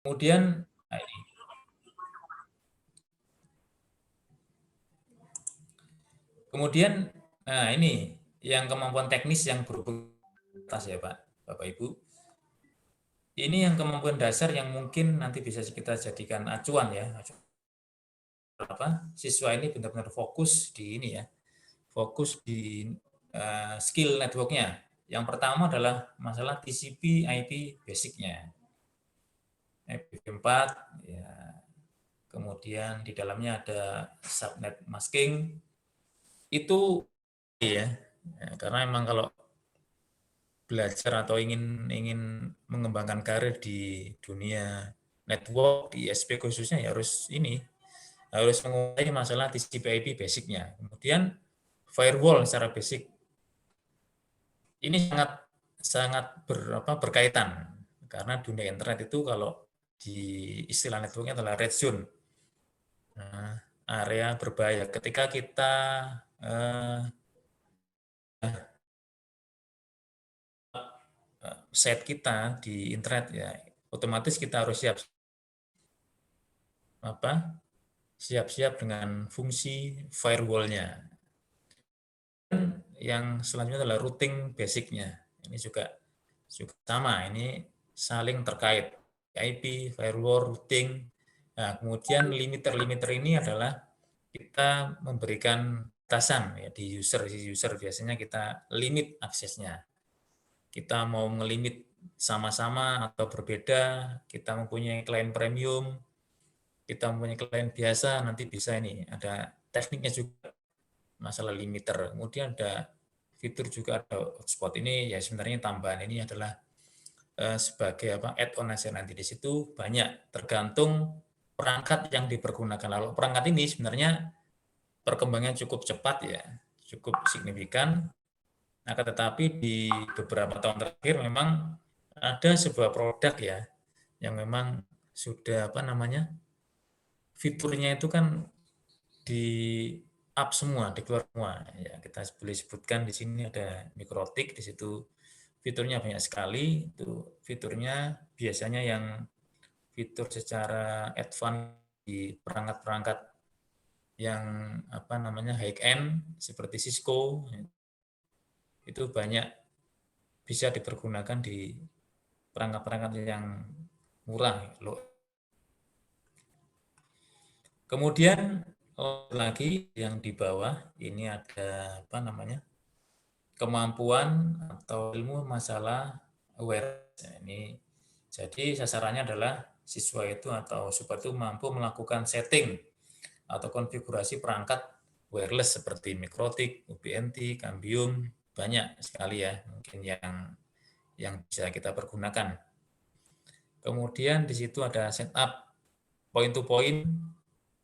Kemudian, nah ini. Kemudian, nah ini yang kemampuan teknis yang berhubungan atas ya Pak, Bapak Ibu. Ini yang kemampuan dasar yang mungkin nanti bisa kita jadikan acuan ya. Siswa ini benar-benar fokus di ini ya, fokus di skill networknya. Yang pertama adalah masalah TCP IP basicnya. IPv4 ya. Kemudian di dalamnya ada subnet masking. Itu ya, karena memang kalau belajar atau ingin ingin mengembangkan karir di dunia network di ISP khususnya ya harus menguasai masalah TCP/IP basicnya. Kemudian firewall secara basic ini sangat sangat berkaitan karena dunia internet itu kalau di istilah networknya adalah red zone, nah, area berbahaya. Ketika kita set kita di internet ya, otomatis kita harus siap-siap dengan fungsi firewall-nya. Yang selanjutnya adalah routing basic-nya. Ini juga sama, ini saling terkait. IP, firewall, routing. Nah, kemudian limiter-limiter ini adalah kita memberikan batasan ya di user biasanya kita limit aksesnya. Kita mau ngelimit sama-sama atau berbeda, kita mempunyai klien premium, kita mempunyai klien biasa, nanti bisa ini ada tekniknya juga masalah limiter. Kemudian ada fitur juga ada hotspot ini ya sebenarnya tambahan ini adalah sebagai add-on aja nanti di situ banyak tergantung perangkat yang dipergunakan. Lalu perangkat ini sebenarnya perkembangannya cukup cepat ya, cukup signifikan. Nah, tetapi di beberapa tahun terakhir memang ada sebuah produk ya yang memang sudah fiturnya itu kan di up semua, dikeluar semua. Ya, kita boleh sebutkan di sini ada mikrotik, di situ fiturnya banyak sekali. Itu fiturnya biasanya yang fitur secara advance di perangkat-perangkat yang high end seperti Cisco itu banyak bisa dipergunakan di perangkat-perangkat yang murah. Kemudian lagi yang di bawah ini ada kemampuan atau ilmu masalah awareness. Ini jadi sasarannya adalah siswa itu atau super itu mampu melakukan setting atau konfigurasi perangkat wireless seperti mikrotik, UPnT, Cambium, banyak sekali ya mungkin yang bisa kita pergunakan. Kemudian di situ ada setup point to point,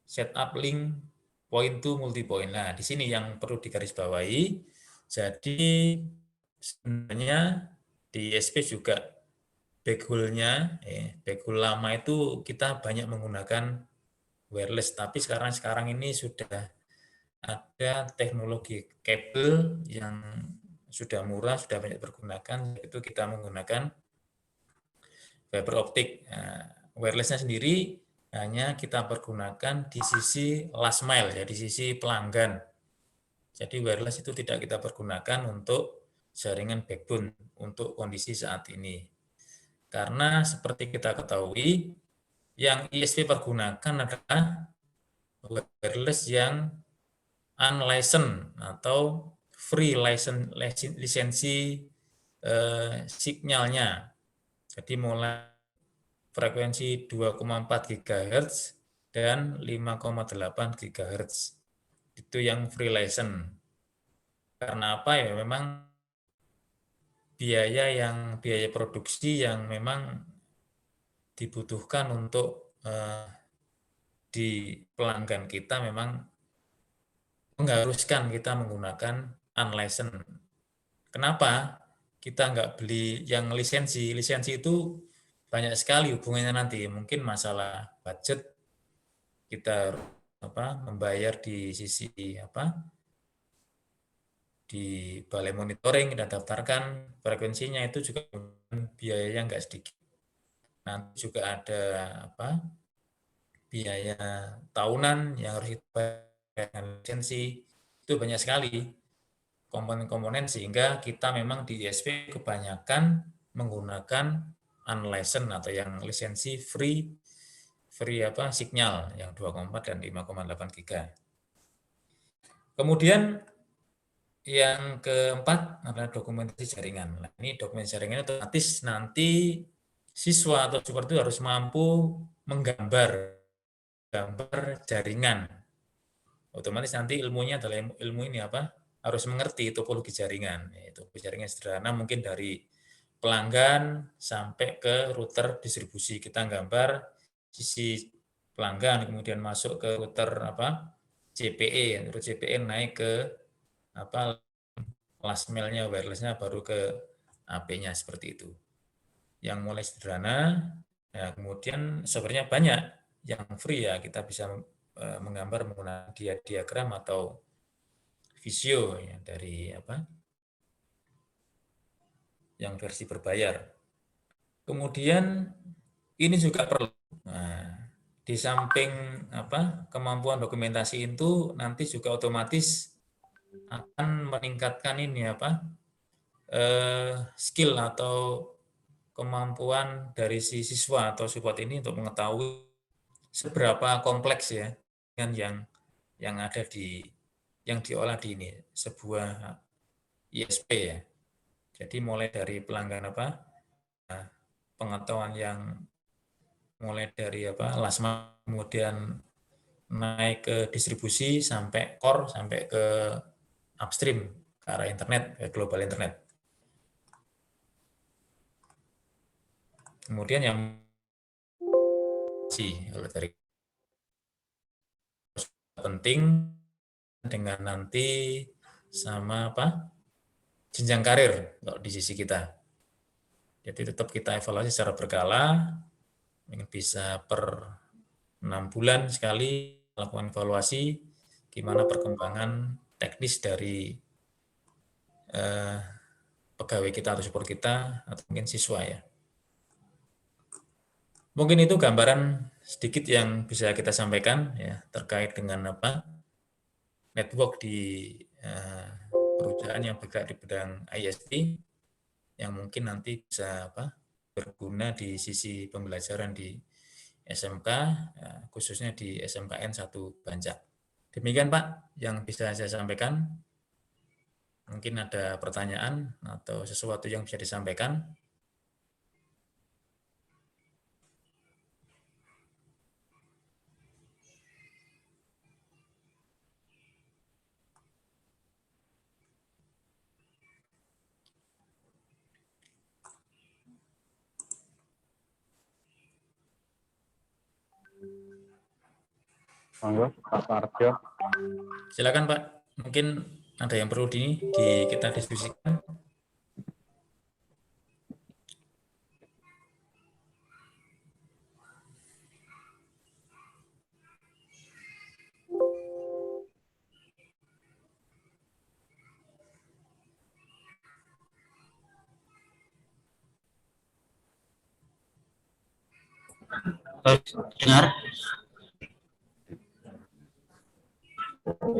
setup link, point to multi point. Nah, di sini yang perlu digarisbawahi. Jadi sebenarnya di ISP juga backhaul-nya, backhaul lama itu kita banyak menggunakan wireless, tapi sekarang ini sudah ada teknologi kabel yang sudah murah, sudah banyak digunakan, itu kita menggunakan fiber optik. Nah, wirelessnya sendiri hanya kita pergunakan di sisi last mile, ya, di sisi pelanggan. Jadi wireless itu tidak kita pergunakan untuk jaringan backbone untuk kondisi saat ini. Karena seperti kita ketahui, yang ISP pergunakan adalah wireless yang unlicensed atau free lisensi signalnya. Jadi mulai frekuensi 2,4 GHz dan 5,8 GHz. Itu yang free license. Karena apa ya? Memang biaya produksi yang memang dibutuhkan untuk di pelanggan kita memang mengharuskan kita menggunakan unlicensed. Kenapa? Kita nggak beli yang lisensi. Lisensi itu banyak sekali hubungannya nanti. Mungkin masalah budget, kita membayar di sisi di balai monitoring, kita daftarkan frekuensinya itu juga biayanya nggak sedikit. nanti juga ada biaya tahunan yang harus kita bayar, lisensi, itu banyak sekali komponen-komponen, sehingga kita memang di ISP kebanyakan menggunakan unlicensed atau yang lisensi free signal yang 2,4 dan 5,8 giga. Kemudian yang keempat adalah dokumentasi jaringan. Nah, ini dokumentasi jaringan otomatis nanti siswa atau super itu harus mampu menggambar jaringan. Otomatis nanti ilmunya adalah ilmu ini harus mengerti topologi jaringan. Topologi jaringan sederhana mungkin dari pelanggan sampai ke router distribusi. Kita gambar sisi pelanggan, kemudian masuk ke router CPE, router CPE naik ke last mile-nya, wireless-nya, baru ke AP-nya, seperti itu. Yang mulai sederhana, ya, kemudian sebenarnya banyak yang free ya, kita bisa menggambar menggunakan diagram atau visio ya, dari yang versi berbayar. Kemudian ini juga perlu. Nah, di samping kemampuan dokumentasi itu nanti juga otomatis akan meningkatkan ini skill atau kemampuan dari si siswa atau support ini untuk mengetahui seberapa kompleks ya dengan yang ada yang diolah di ini sebuah ISP ya. Jadi mulai dari pelanggan pengetahuan yang mulai dari last mile, kemudian naik ke distribusi sampai core, sampai ke upstream ke arah internet, ke global internet. Kemudian yang kalau dari penting dengan nanti sama jenjang karir kalau di sisi kita. Jadi tetap kita evaluasi secara berkala, bisa per 6 bulan sekali melakukan evaluasi gimana perkembangan teknis dari pegawai kita atau support kita atau mungkin siswa ya. Mungkin itu gambaran sedikit yang bisa kita sampaikan ya terkait dengan network di perusahaan yang bergerak di bidang ISP yang mungkin nanti bisa berguna di sisi pembelajaran di SMK, ya, khususnya di SMKN 1 Bancak. Demikian Pak yang bisa saya sampaikan. Mungkin ada pertanyaan atau sesuatu yang bisa disampaikan. Monggo, Pak Parjo. Silakan Pak, mungkin ada yang perlu kita diskusikan. Dengar.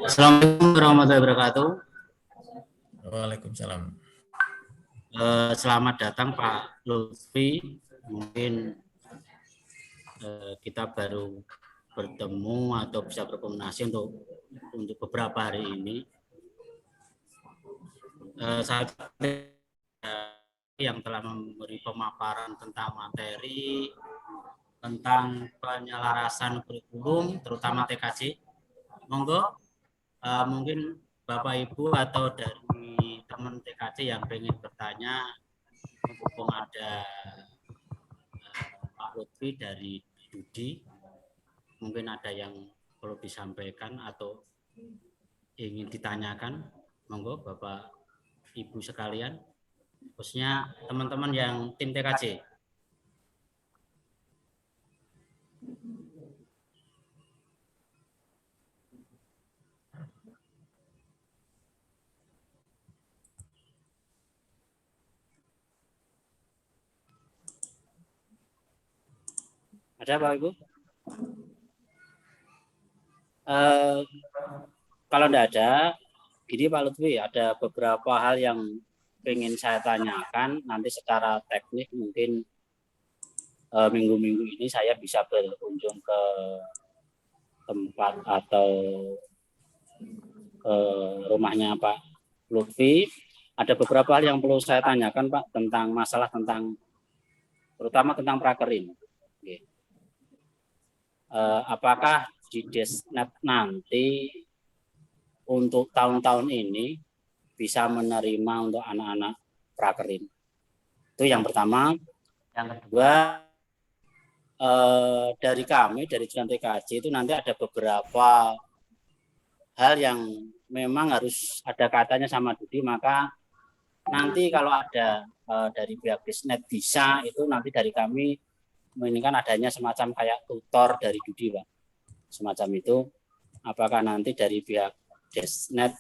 Assalamualaikum warahmatullahi wabarakatuh. Waalaikumsalam. Selamat datang Pak Lutfi. Mungkin kita baru bertemu atau bisa berkomunikasi untuk beberapa hari ini. Saya yang telah memberi pemaparan tentang materi, tentang penyelarasan kurikulum, terutama TKJ. Monggo, mungkin Bapak Ibu atau dari teman TKJ yang ingin bertanya, mumpung ada Pak Lutfi dari Studi, mungkin ada yang perlu disampaikan atau ingin ditanyakan, monggo Bapak Ibu sekalian, khususnya teman-teman yang tim TKJ. Ada Bapak Ibu? Kalau tidak ada, gini Pak Lutfi, ada beberapa hal yang ingin saya tanyakan. Nanti secara teknik mungkin minggu-minggu ini saya bisa berkunjung ke tempat atau ke rumahnya Pak Lutfi. Ada beberapa hal yang perlu saya tanyakan Pak tentang masalah terutama tentang prakerin. Oke. Apakah di Desnet nanti untuk tahun-tahun ini bisa menerima untuk anak-anak prakerin? Itu yang pertama. Yang kedua, dari kami, dari Jalan TKJ itu nanti ada beberapa hal yang memang harus ada katanya sama Dudi, maka nanti kalau ada dari pihak Desnet bisa, itu nanti dari kami menginginkan adanya semacam kayak tutor dari Dudi, Pak. Semacam itu, apakah nanti dari pihak Desnet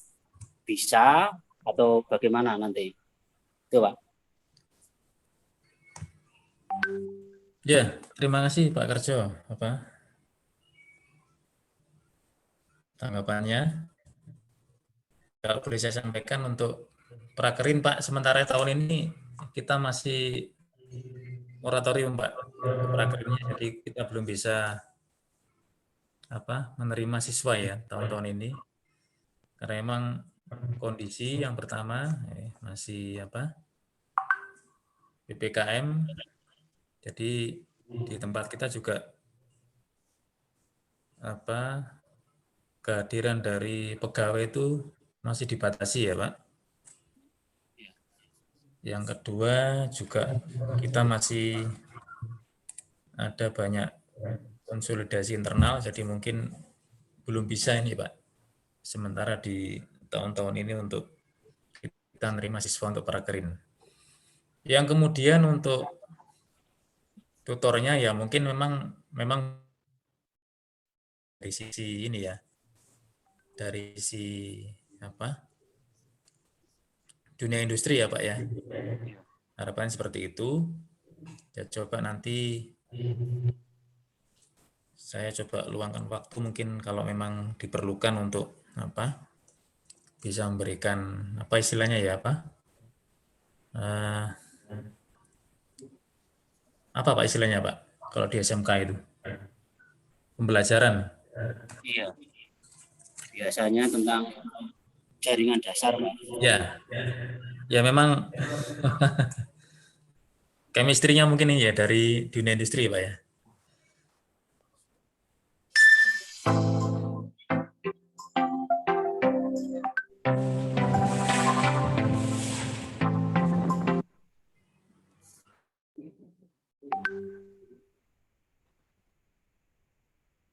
bisa atau bagaimana nanti? Itu, Pak. Ya, terima kasih Pak Kerjo. Tanggapannya? Kalau boleh saya sampaikan untuk prakerin Pak, sementara tahun ini kita masih moratorium Pak prakerinnya, jadi kita belum bisa menerima siswa ya tahun-tahun ini, karena memang kondisi yang pertama masih PPKM, jadi di tempat kita juga kehadiran dari pegawai itu masih dibatasi ya Pak. Yang kedua juga kita masih ada banyak konsolidasi internal, jadi mungkin belum bisa ini Pak. Sementara di tahun-tahun ini untuk kita menerima siswa untuk prakerin. Yang kemudian untuk tutornya ya mungkin memang dari sisi ini ya, dari sisi dunia industri ya Pak ya. Harapan seperti itu. Ya coba nanti saya coba luangkan waktu mungkin kalau memang diperlukan untuk bisa memberikan istilahnya ya apa Pak istilahnya Pak kalau di SMK itu pembelajaran. Iya. Biasanya tentang jaringan dasar, Pak. Ya memang chemistry-nya mungkin ini ya dari dunia industri Pak ya.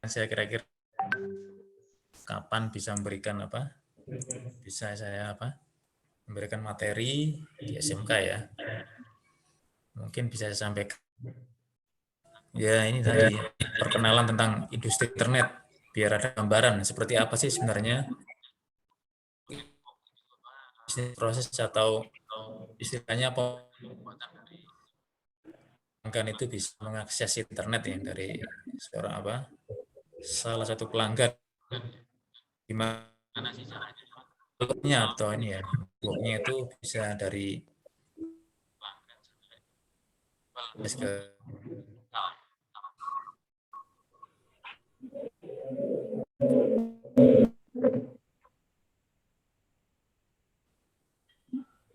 Saya kira-kira kapan bisa memberikan bisa saya memberikan materi di SMK ya, mungkin bisa saya sampaikan ya ini tadi perkenalan tentang industri internet biar ada gambaran seperti apa sih sebenarnya proses atau istilahnya pelanggan itu bisa mengakses internet ya dari seorang salah satu pelanggan gimana sih caranya atau ini ya blognya itu bisa dari ke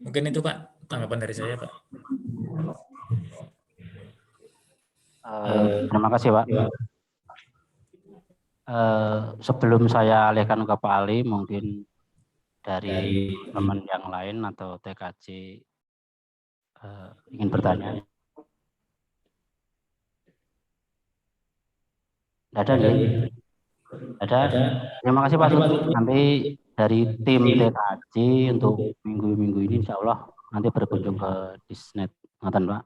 mungkin itu Pak tanggapan dari saya Pak. Terima kasih Pak. Sebelum saya alihkan ke Pak Ali, mungkin dari teman yang lain atau TKJ ingin bertanya. Ada. Terima kasih Pak. Nanti dari tim TKJ untuk minggu-minggu ini insya Allah nanti berkunjung ke Desnet, Pak.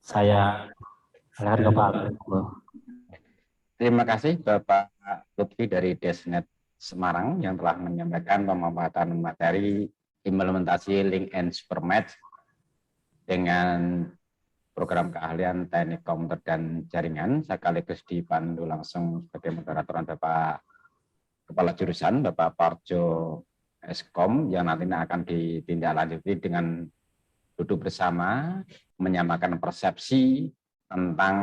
Saya alihkan ke Pak Ali. Terima kasih Bapak Lutfi dari Desnet Semarang yang telah menyampaikan pemaparan materi implementasi link and supermatch dengan program keahlian teknik komputer dan jaringan, sekaligus dipandu langsung sebagai moderator Bapak Kepala Jurusan, Bapak Parjo Eskom, yang nantinya akan ditindaklanjuti dengan duduk bersama, menyamakan persepsi tentang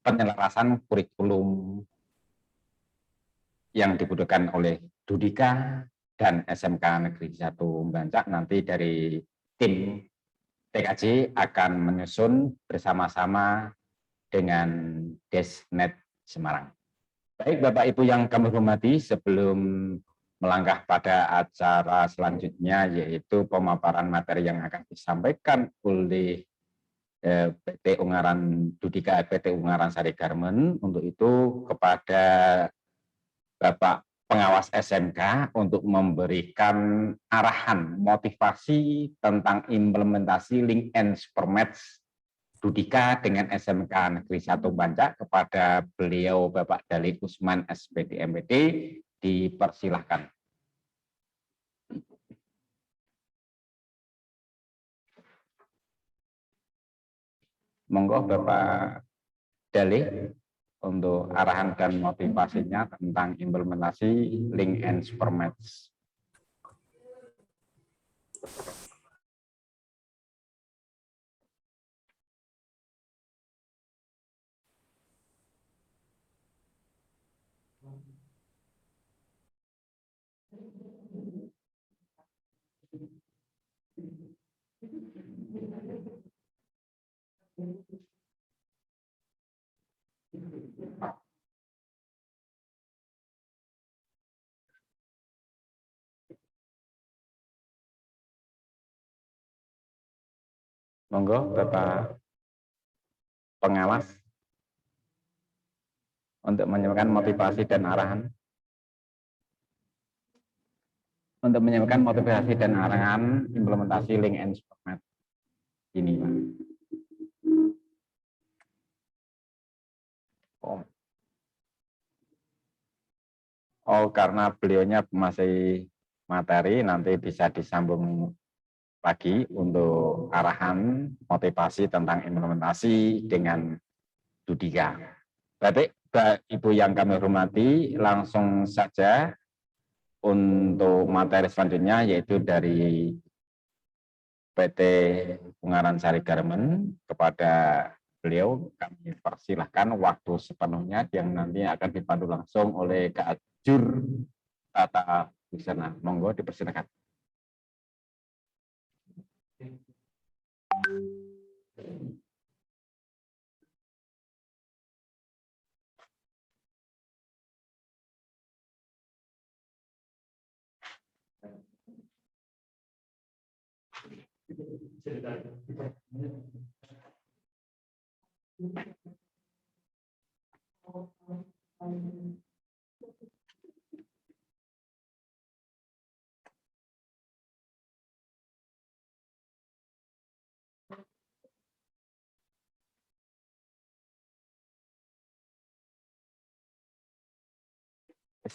penyelarasan kurikulum yang dibutuhkan oleh Dudika dan SMK Negeri 1 Bancak. Nanti dari tim TKJ akan menyusun bersama-sama dengan Desnet Semarang. Baik Bapak Ibu yang kami hormati, sebelum melangkah pada acara selanjutnya, yaitu pemaparan materi yang akan disampaikan oleh PT Ungaran Dudika, PT Ungaran Sari Garmen. Untuk itu kepada Bapak pengawas SMK untuk memberikan arahan motivasi tentang implementasi link and supermatch Dudika dengan SMK Negeri 1 Bancak, kepada beliau Bapak Dali Usman SPD MPD, dipersilahkan. Monggo Bapak Dali untuk arahan dan motivasinya tentang implementasi link and supermatch. Monggo Bapak pengawas untuk menyampaikan motivasi dan arahan. Untuk menyampaikan motivasi dan arahan implementasi link and supermatch ini, Pak. Oh, karena beliaunya masih materi, nanti bisa disambung lagi untuk arahan motivasi tentang implementasi dengan Dudika. Baik, Ibu yang kami hormati, langsung saja untuk materi selanjutnya, yaitu dari PT Ungaran Sari Garmen. Kepada beliau kami persilahkan waktu sepenuhnya, yang nanti akan dipandu langsung oleh Kak Jur Tata Busana. Monggo dipersilakan.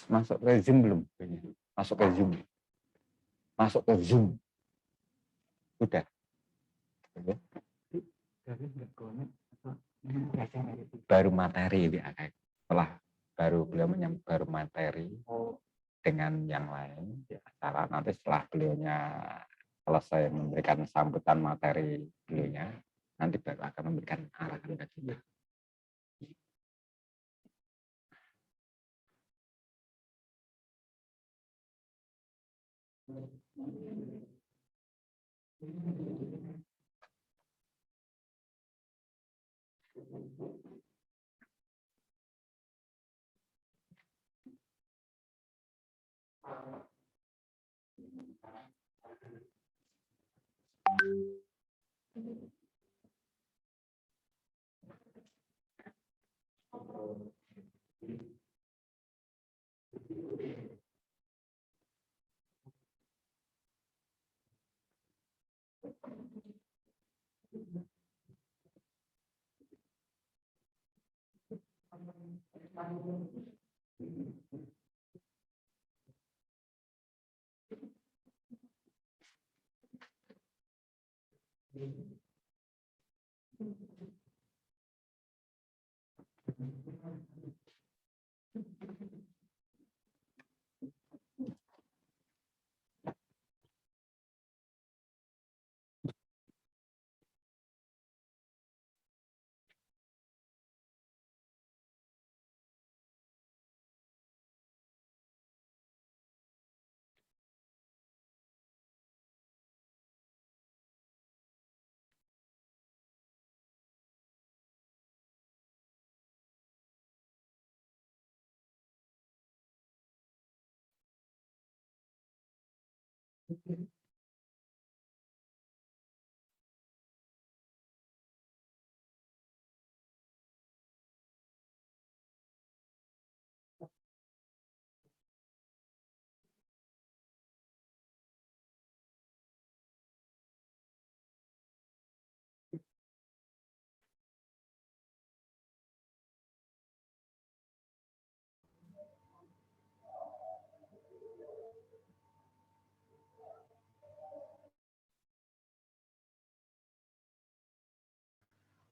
Masuk ke Zoom belum? Masuk ke Zoom. Masuk ke Zoom. Udah. Baru materi ya, setelah baru beliau baru materi dengan yang lain di acara. Nanti setelah beliaunya selesai memberikan sambutan materi beliaunya, nanti baru akan memberikan arahan ke kita.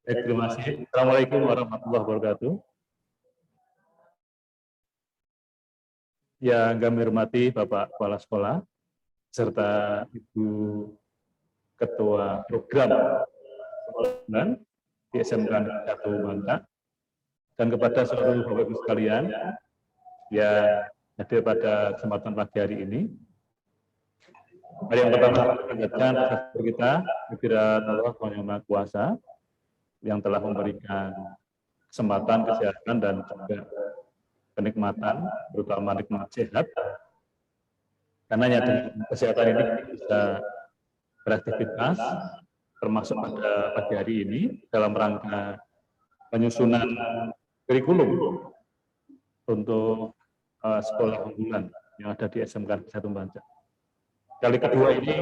Terima kasih. Assalamualaikum warahmatullahi wabarakatuh. Yang kami hormati Bapak Kepala Sekolah, serta Ibu Ketua Program Sekolah di SMK Negeri 1 Bangka, dan kepada seluruh Bapak Ibu sekalian yang hadir pada kesempatan pagi hari ini. Mari yang pertama kita panjatkan rasa syukur kita kehadirat Allah Yang Maha Kuasa yang telah memberikan kesempatan, kesehatan, dan juga kenikmatan, terutama nikmat sehat. Karena dengan kesehatan ini kita bisa beraktivitas, termasuk pada pagi hari ini dalam rangka penyusunan kurikulum untuk sekolah unggulan yang ada di SMK 1 Banjar. Kali kedua ini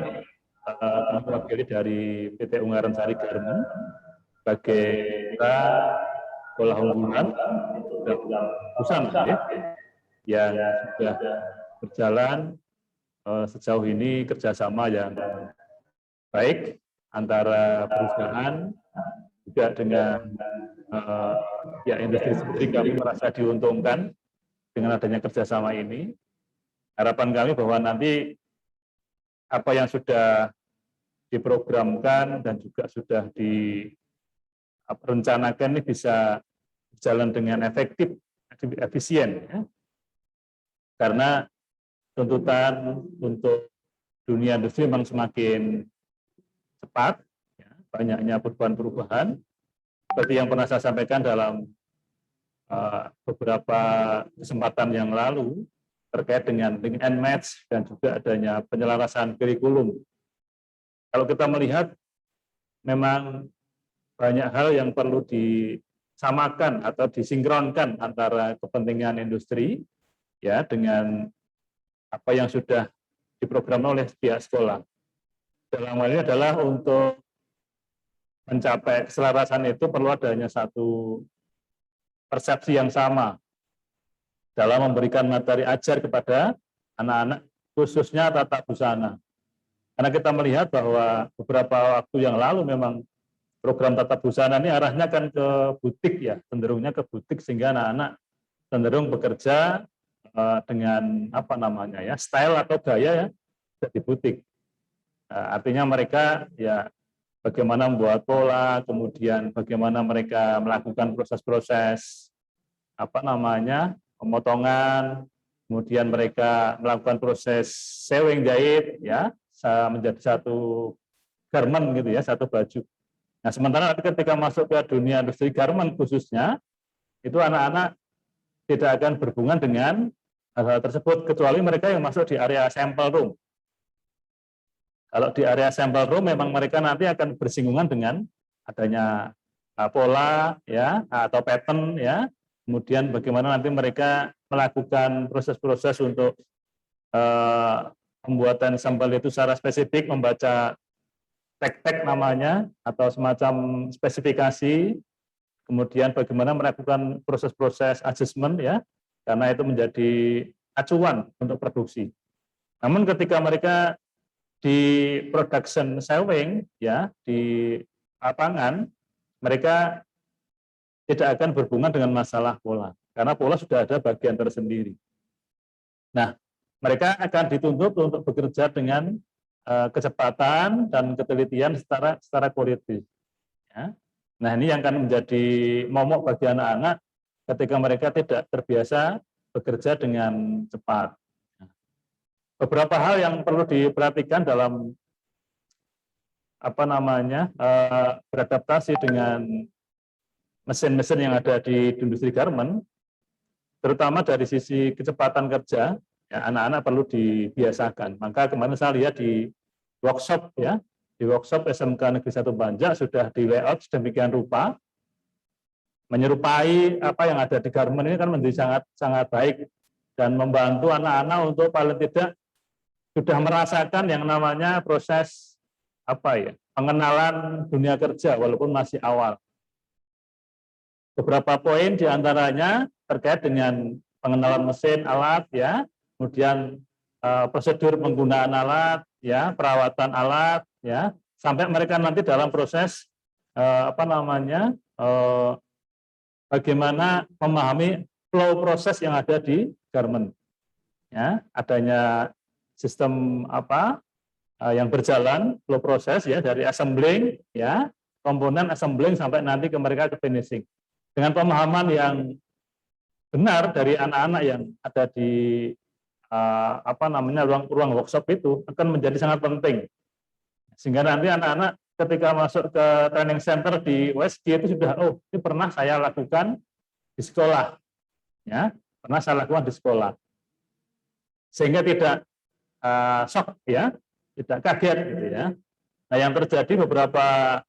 kami mewakili dari PT Ungaran Sari Garmen sebagai kita sekolah unggulan dan busana yang sudah berjalan sejauh ini kerjasama yang baik antara perusahaan juga dengan ya industri sendiri. Kami merasa diuntungkan dengan adanya kerjasama ini. Harapan kami bahwa nanti apa yang sudah diprogramkan dan juga sudah direncanakan ini bisa berjalan dengan efektif, efisien. Ya. Karena tuntutan untuk dunia industri memang semakin cepat, ya, banyaknya perubahan-perubahan. Seperti yang pernah saya sampaikan dalam beberapa kesempatan yang lalu, terkait dengan link and match dan juga adanya penyelarasan kurikulum. Kalau kita melihat, memang banyak hal yang perlu disamakan atau disinkronkan antara kepentingan industri ya dengan apa yang sudah diprogram oleh pihak sekolah. Dalam hal ini adalah untuk mencapai keselarasan itu perlu adanya satu persepsi yang sama dalam memberikan materi ajar kepada anak-anak, khususnya tata busana. Karena kita melihat bahwa beberapa waktu yang lalu memang program tata busana ini arahnya kan ke butik ya, cenderungnya ke butik sehingga anak-anak cenderung bekerja dengan apa namanya ya, style atau gaya ya di butik. Artinya mereka ya bagaimana membuat pola, kemudian bagaimana mereka melakukan proses-proses apa namanya pemotongan, kemudian mereka melakukan proses sewing jahit ya menjadi satu garment gitu ya, satu baju. Nah, sementara ketika masuk ke dunia industri garment khususnya, itu anak-anak tidak akan berhubungan dengan hal-hal tersebut kecuali mereka yang masuk di area sampel room. Kalau di area sampel room memang mereka nanti akan bersinggungan dengan adanya pola ya atau pattern ya. Kemudian bagaimana nanti mereka melakukan proses-proses untuk pembuatan sampel itu secara spesifik, membaca tag-tag namanya atau semacam spesifikasi, kemudian bagaimana melakukan proses-proses adjustment ya, karena itu menjadi acuan untuk produksi. Namun ketika mereka di production sewing ya di lapangan, mereka tidak akan berhubungan dengan masalah pola, karena pola sudah ada bagian tersendiri. Nah, mereka akan dituntut untuk bekerja dengan kecepatan dan ketelitian secara kualitatif. Ya. Nah, ini yang akan menjadi momok bagi anak-anak ketika mereka tidak terbiasa bekerja dengan cepat. Beberapa hal yang perlu diperhatikan dalam apa namanya beradaptasi dengan mesin-mesin yang ada di industri garment, terutama dari sisi kecepatan kerja, Ya, anak-anak perlu dibiasakan. Maka kemarin saya lihat di workshop ya, di workshop SMK Negeri 1 Banjar sudah di layout sedemikian rupa, menyerupai apa yang ada di Garmen ini kan menjadi sangat sangat baik dan membantu anak-anak untuk paling tidak sudah merasakan yang namanya proses apa ya, pengenalan dunia kerja walaupun masih awal. Beberapa poin diantaranya terkait dengan pengenalan mesin, alat, ya, kemudian prosedur penggunaan alat, ya, perawatan alat, ya, sampai mereka nanti dalam proses apa namanya, bagaimana memahami flow proses yang ada di garment, ya, adanya sistem apa yang berjalan flow proses ya dari assembling, ya, komponen assembling sampai nanti ke mereka ke finishing. Dengan pemahaman yang benar dari anak-anak yang ada di apa namanya ruang workshop itu akan menjadi sangat penting. Sehingga nanti anak-anak ketika masuk ke training center di USG itu sudah, oh ini pernah saya lakukan di sekolah, ya, pernah saya lakukan di sekolah, sehingga tidak shock, ya, tidak kaget gitu ya. Nah yang terjadi beberapa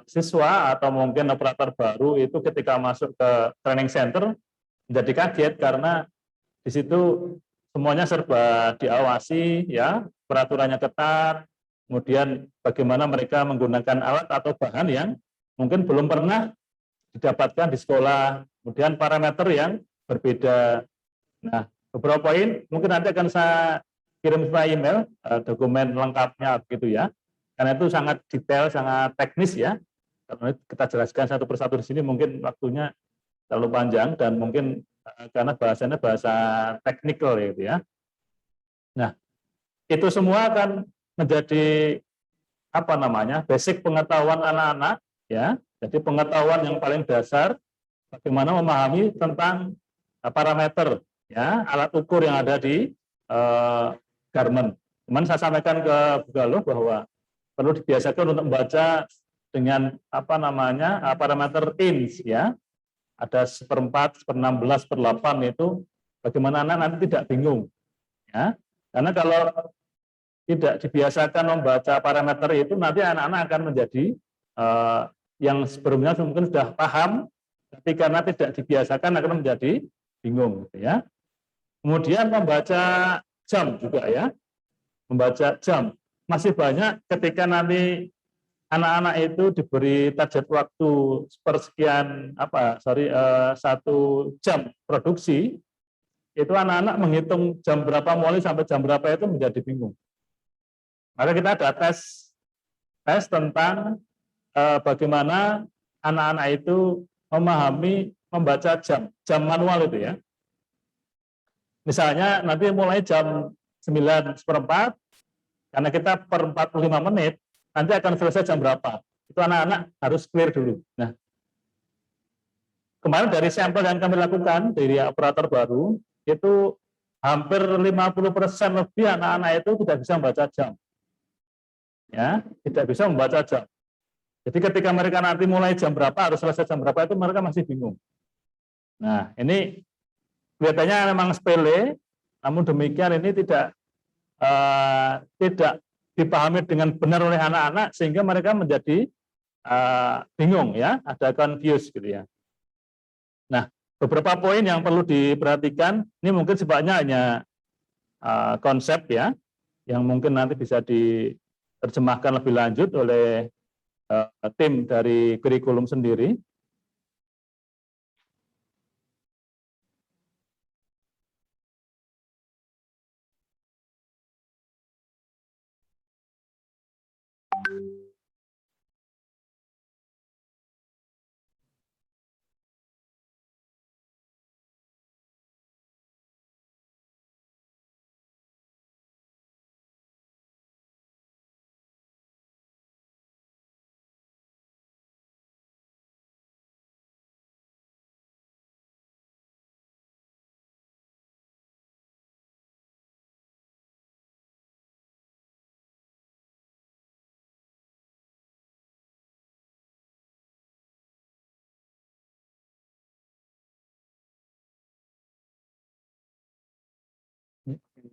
siswa atau mungkin operator baru itu ketika masuk ke training center menjadi kaget karena di situ semuanya serba diawasi, ya, peraturannya ketat, kemudian bagaimana mereka menggunakan alat atau bahan yang mungkin belum pernah didapatkan di sekolah, kemudian parameter yang berbeda. Nah, beberapa poin mungkin nanti akan saya kirim via email dokumen lengkapnya gitu ya. Karena itu sangat detail, sangat teknis ya. Karena kita jelaskan satu persatu di sini mungkin waktunya terlalu panjang dan mungkin karena bahasanya bahasa teknikal gitu ya. Nah, itu semua akan menjadi apa namanya? Basic pengetahuan anak-anak ya. Jadi pengetahuan yang paling dasar bagaimana memahami tentang parameter ya, alat ukur yang ada di garment. Cuman saya sampaikan ke Bu Galuh bahwa perlu dibiasakan untuk membaca dengan apa namanya parameter inch ya, ada 1/4, 1/16, 1/8 itu bagaimana anak nanti tidak bingung ya, karena kalau tidak dibiasakan membaca parameter itu nanti anak-anak akan menjadi yang sebelumnya mungkin sudah paham, tapi karena tidak dibiasakan akan menjadi bingung gitu ya. Kemudian membaca jam juga ya, membaca jam. Masih banyak ketika nanti anak-anak itu diberi target waktu sepersekian satu jam produksi, itu anak-anak menghitung jam berapa mulai sampai jam berapa itu menjadi bingung. Maka kita ada tes tentang bagaimana anak-anak itu memahami membaca jam manual itu ya. Misalnya nanti mulai jam 9:15, karena kita per 45 menit, nanti akan selesai jam berapa. Itu anak-anak harus clear dulu. Nah, kemarin dari sampel yang kami lakukan dari operator baru, itu hampir 50% lebih anak-anak itu tidak bisa membaca jam. Ya, tidak bisa membaca jam. Jadi ketika mereka nanti mulai jam berapa, harus selesai jam berapa, itu mereka masih bingung. Nah, ini kelihatannya memang sepele, namun demikian ini tidak dipahami dengan benar oleh anak-anak sehingga mereka menjadi bingung ya, ada confused gitu ya. Nah, beberapa poin yang perlu diperhatikan ini mungkin sifatnya hanya konsep ya, yang mungkin nanti bisa diterjemahkan lebih lanjut oleh tim dari kurikulum sendiri.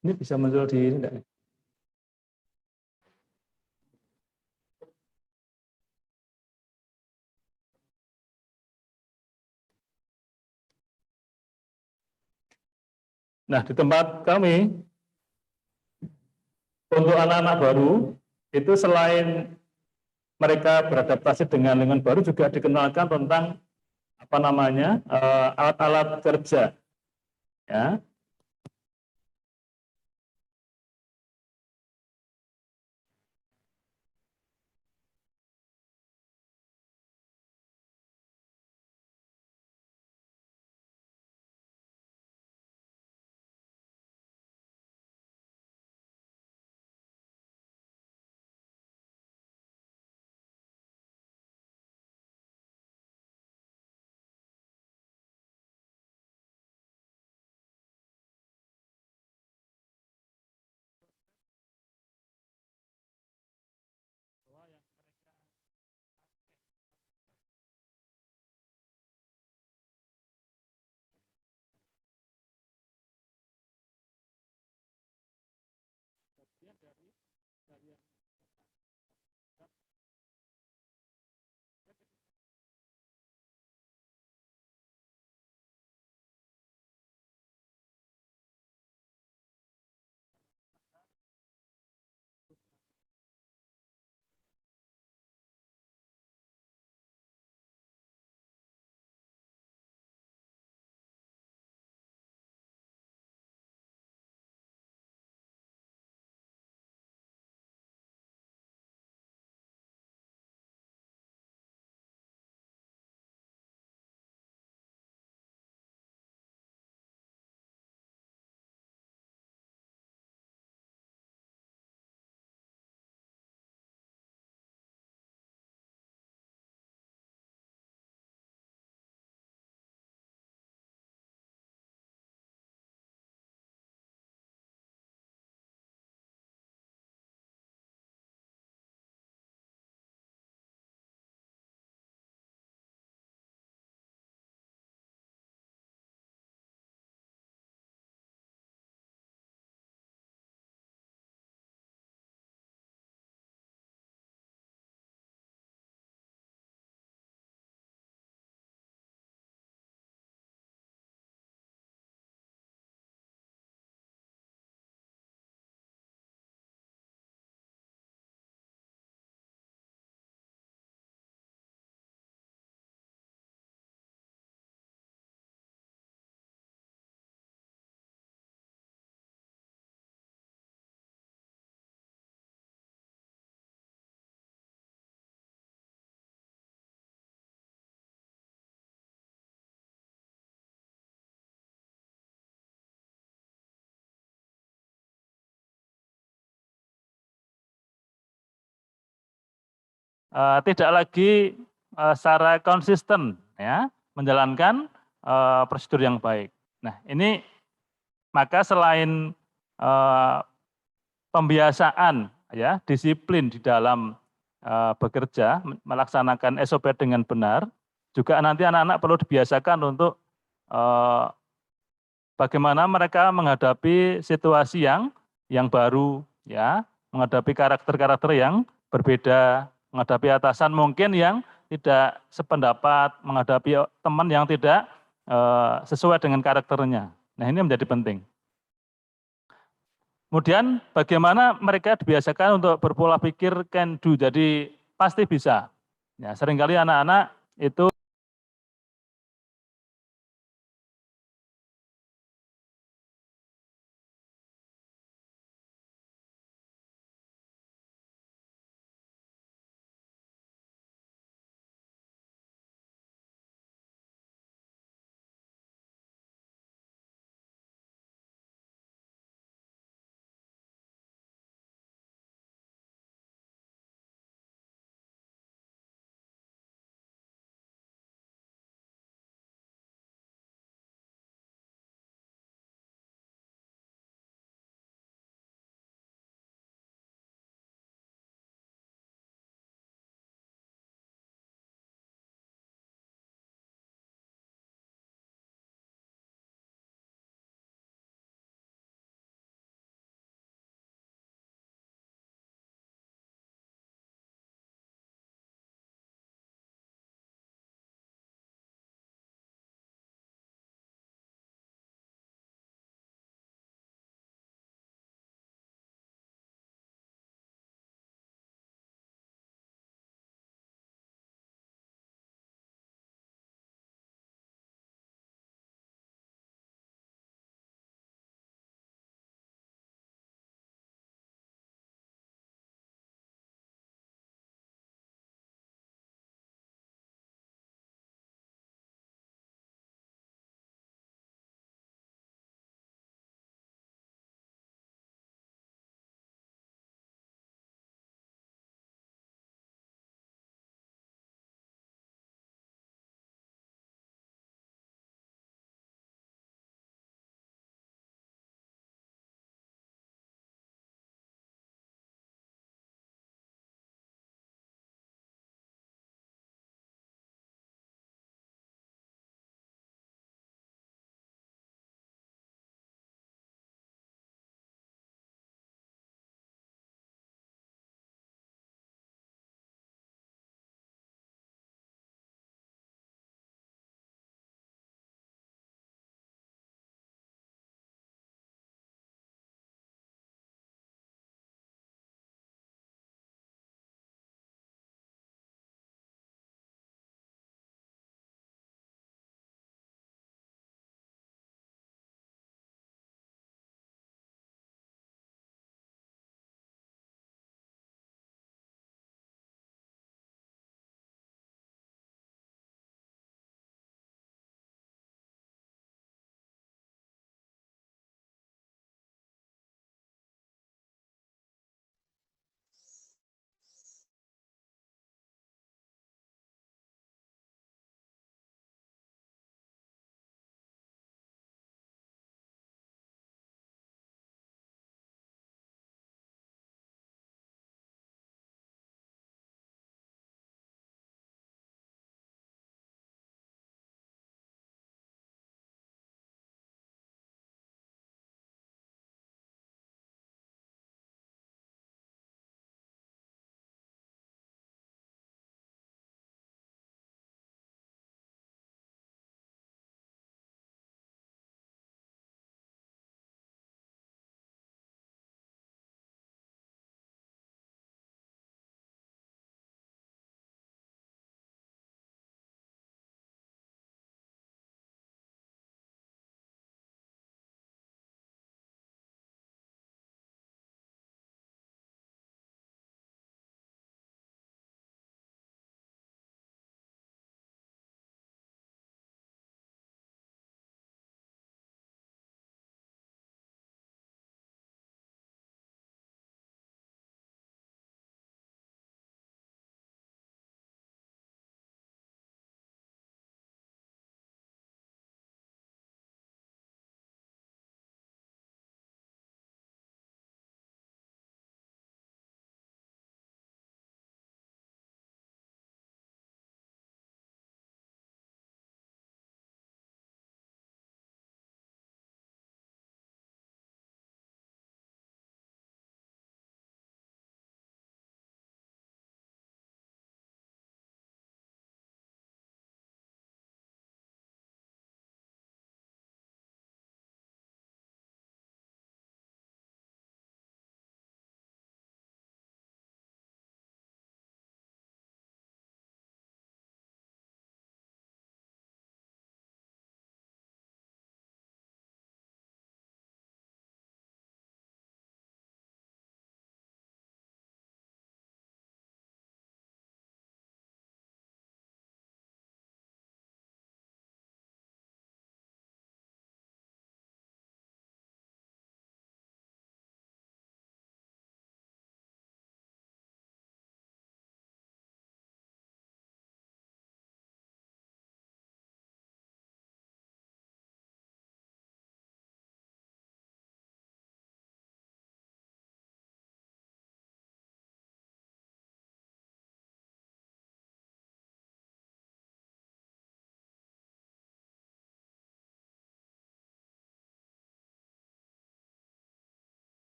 Ini bisa muncul di ini enggak? Nah, di tempat kami, untuk anak-anak baru, itu selain mereka beradaptasi dengan lingkungan baru, juga dikenalkan tentang apa namanya alat-alat kerja, ya. Tidak lagi secara konsisten ya menjalankan prosedur yang baik. Nah, ini maka selain pembiasaan ya disiplin di dalam bekerja melaksanakan SOP dengan benar, juga nanti anak-anak perlu dibiasakan untuk bagaimana mereka menghadapi situasi yang baru ya, menghadapi karakter-karakter yang berbeda, menghadapi atasan mungkin yang tidak sependapat, menghadapi teman yang tidak sesuai dengan karakternya. Nah, ini menjadi penting. Kemudian bagaimana mereka dibiasakan untuk berpola pikir can do, jadi pasti bisa. Ya, seringkali anak-anak itu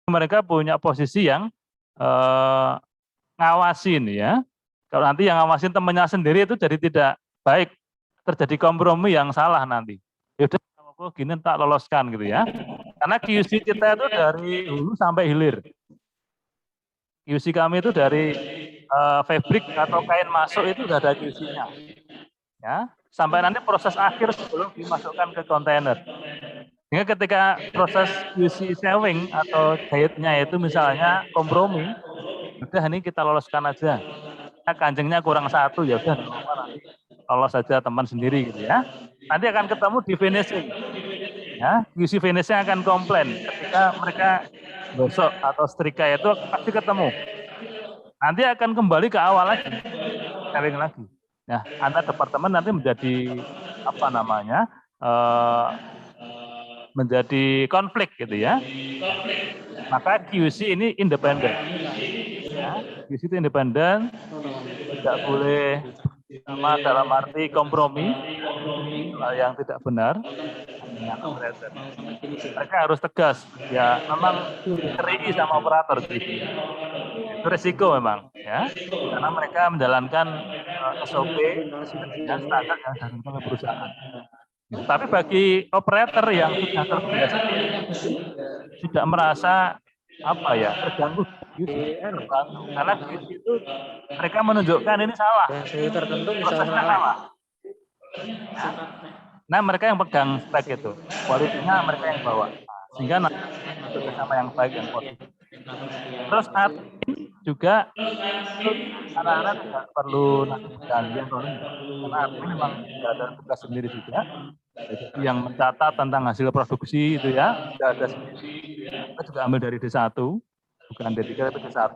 mereka punya posisi yang ngawasin ya. Kalau nanti yang ngawasin temannya sendiri itu jadi tidak baik, terjadi kompromi yang salah nanti. Yaudah, aku gini tak loloskan gitu ya. Karena QC kita itu dari hulu sampai hilir. QC kami itu dari fabrik atau kain masuk itu sudah ada QC-nya. Ya, sampai nanti proses akhir sebelum dimasukkan ke kontainer. Sehingga ketika proses QC sewing atau jahitnya itu misalnya kompromi, udah ini kita loloskan aja. Kancingnya kurang satu, ya udah nanti lolos saja teman sendiri gitu ya. Nanti akan ketemu di finishing. Ya, QC finishing akan komplain ketika mereka gosok atau setrika itu pasti ketemu. Nanti akan kembali ke awal lagi, sewing lagi. Nah, antar departemen nanti menjadi apa namanya, menjadi konflik gitu ya. Maka QC ini independen. Ya, QC itu independen, tidak boleh sama dalam arti kompromi yang tidak benar. Mereka harus tegas. Ya, memang TRI sama operator gitu. Itu risiko memang, ya, karena mereka menjalankan SOP dan standar yang dilakukan oleh perusahaan. Tapi bagi operator yang sudah terbiasa, tidak merasa apa ya terganggu, karena itu mereka menunjukkan ini salah, prosesnya salah. Nah, mereka yang pegang spek itu, kualitasnya mereka yang bawa, sehingga nanti bersama yang baik yang positif. Terus juga anak-anak tidak perlu nanti bergantian karena admin memang tidak ada tugas sendiri juga. Jadi yang mencatat tentang hasil produksi itu ya, tidak ada sendiri. Kita juga ambil dari D1, bukan D3 tapi D1.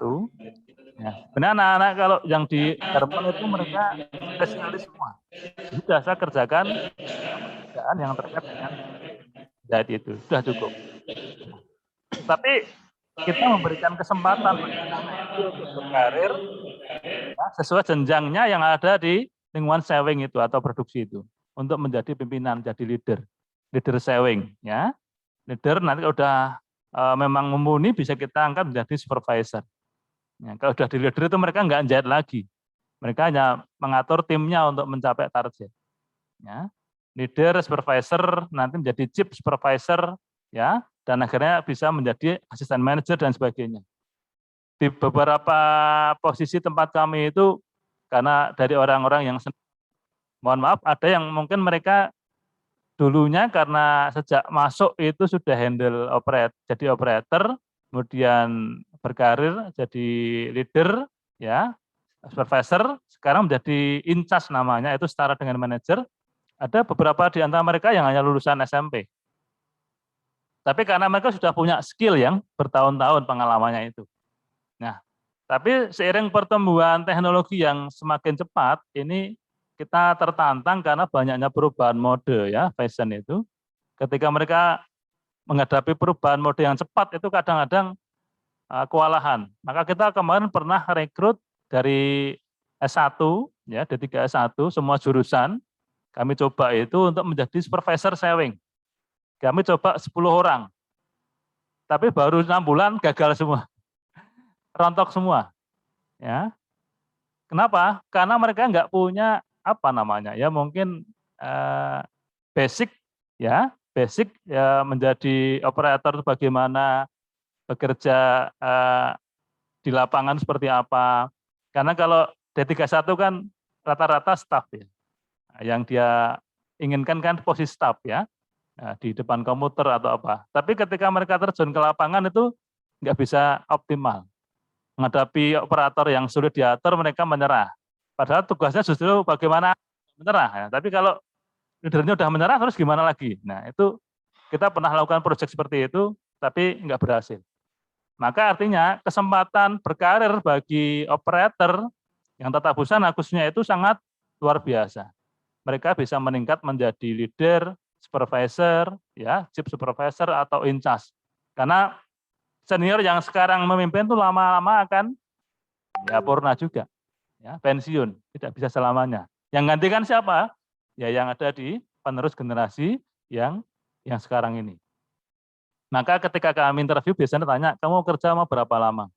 Ya, benar anak-anak kalau yang di Jerman itu mereka spesialis semua. Jadi sudah saya kerjakan pekerjaan yang terkait dengan jahit itu, sudah cukup. Tapi kita memberikan kesempatan untuk berkarir ya, sesuai jenjangnya yang ada di lingkungan sewing itu atau produksi itu untuk menjadi pimpinan, jadi leader sewing ya. Leader nanti udah memang mumpuni bisa kita angkat menjadi supervisor. Ya, kalau sudah di leader itu mereka nggak jahit lagi, mereka hanya mengatur timnya untuk mencapai target. Ya. Leader, supervisor, nanti menjadi chief supervisor ya. Dan akhirnya bisa menjadi asisten manajer dan sebagainya. Di beberapa posisi tempat kami itu, karena dari orang-orang yang, mohon maaf, ada yang mungkin mereka dulunya karena sejak masuk itu sudah handle jadi operator, kemudian berkarir jadi leader, ya, supervisor, sekarang menjadi in charge namanya, itu setara dengan manajer. Ada beberapa di antara mereka yang hanya lulusan SMP. Tapi karena mereka sudah punya skill yang bertahun-tahun pengalamannya itu. Nah, tapi seiring pertumbuhan teknologi yang semakin cepat, ini kita tertantang karena banyaknya perubahan mode ya, fashion itu. Ketika mereka menghadapi perubahan mode yang cepat itu kadang-kadang kewalahan. Maka kita kemarin pernah rekrut dari S1, ya D3 S1, semua jurusan, kami coba itu untuk menjadi supervisor sewing. Kami coba 10 orang, tapi baru 6 bulan gagal semua, rontok semua. Ya, kenapa? Karena mereka nggak punya apa namanya ya mungkin basic ya menjadi operator bagaimana bekerja di lapangan seperti apa. Karena kalau D31 kan rata-rata staff ya, yang dia inginkan kan posisi staff ya. Nah, di depan komputer atau apa. Tapi ketika mereka terjun ke lapangan itu nggak bisa optimal. Menghadapi operator yang sulit diatur, mereka menyerah. Padahal tugasnya justru bagaimana menyerah. Ya. Tapi kalau leadernya udah menyerah, terus gimana lagi? Nah, itu kita pernah lakukan proyek seperti itu, tapi nggak berhasil. Maka artinya kesempatan berkarir bagi operator yang tata busana khususnya itu sangat luar biasa. Mereka bisa meningkat menjadi leader, supervisor, ya, chief supervisor atau in charge. Karena senior yang sekarang memimpin itu lama-lama akan ya purna juga, ya, pensiun, tidak bisa selamanya. Yang gantikan siapa? Ya yang ada di penerus generasi yang sekarang ini. Maka ketika kami interview biasanya tanya, kamu kerja mau berapa lama?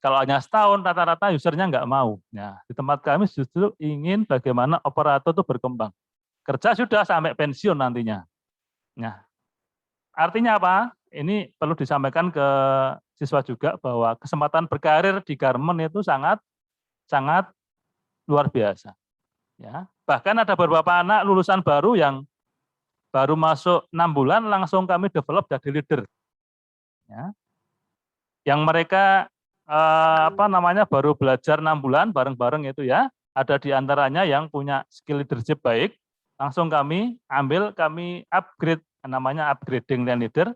Kalau hanya setahun, rata-rata usernya nggak mau. Nah, di tempat kami justru ingin bagaimana operator itu berkembang. Kerja sudah sampai pensiun nantinya. Nah, artinya apa? Ini perlu disampaikan ke siswa juga bahwa kesempatan berkarir di garmen itu sangat luar biasa. Ya, bahkan ada beberapa anak lulusan baru yang baru masuk 6 bulan langsung kami develop jadi leader. Ya. Yang mereka baru belajar 6 bulan bareng-bareng itu ya, ada di antaranya yang punya skill leadership baik, langsung kami ambil, kami upgrade, namanya upgrading dan leader,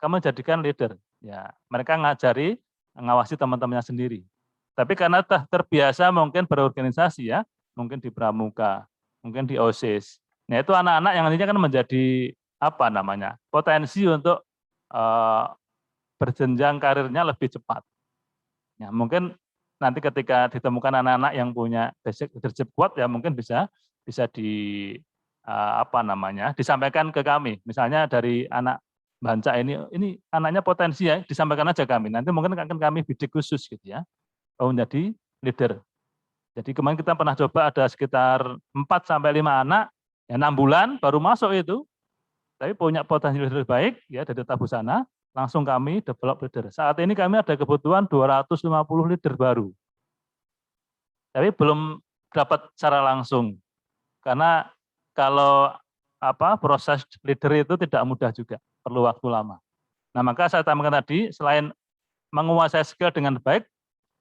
kami jadikan leader. Ya, mereka ngawasi teman-temannya sendiri. Tapi karena terbiasa mungkin berorganisasi ya, mungkin di pramuka, mungkin di OSIS. Nah, itu anak-anak yang nantinya kan menjadi potensi untuk berjenjang karirnya lebih cepat. Ya, mungkin nanti ketika ditemukan anak-anak yang punya basic leadership kuat ya mungkin bisa disampaikan ke kami. Misalnya dari anak Banca ini anaknya potensi ya, disampaikan aja kami. Nanti mungkin akan kami bidik khusus gitu ya. Menjadi leader. Jadi kemarin kita pernah coba ada sekitar 4 sampai 5 anak ya 6 bulan baru masuk itu. Tapi punya potensi leader baik ya dari Duta Busana. Langsung kami develop leader. Saat ini kami ada kebutuhan 250 leader baru. Tapi belum dapat secara langsung. Karena kalau proses leader itu tidak mudah juga, perlu waktu lama. Nah, maka saya tambahkan tadi, selain menguasai skill dengan baik,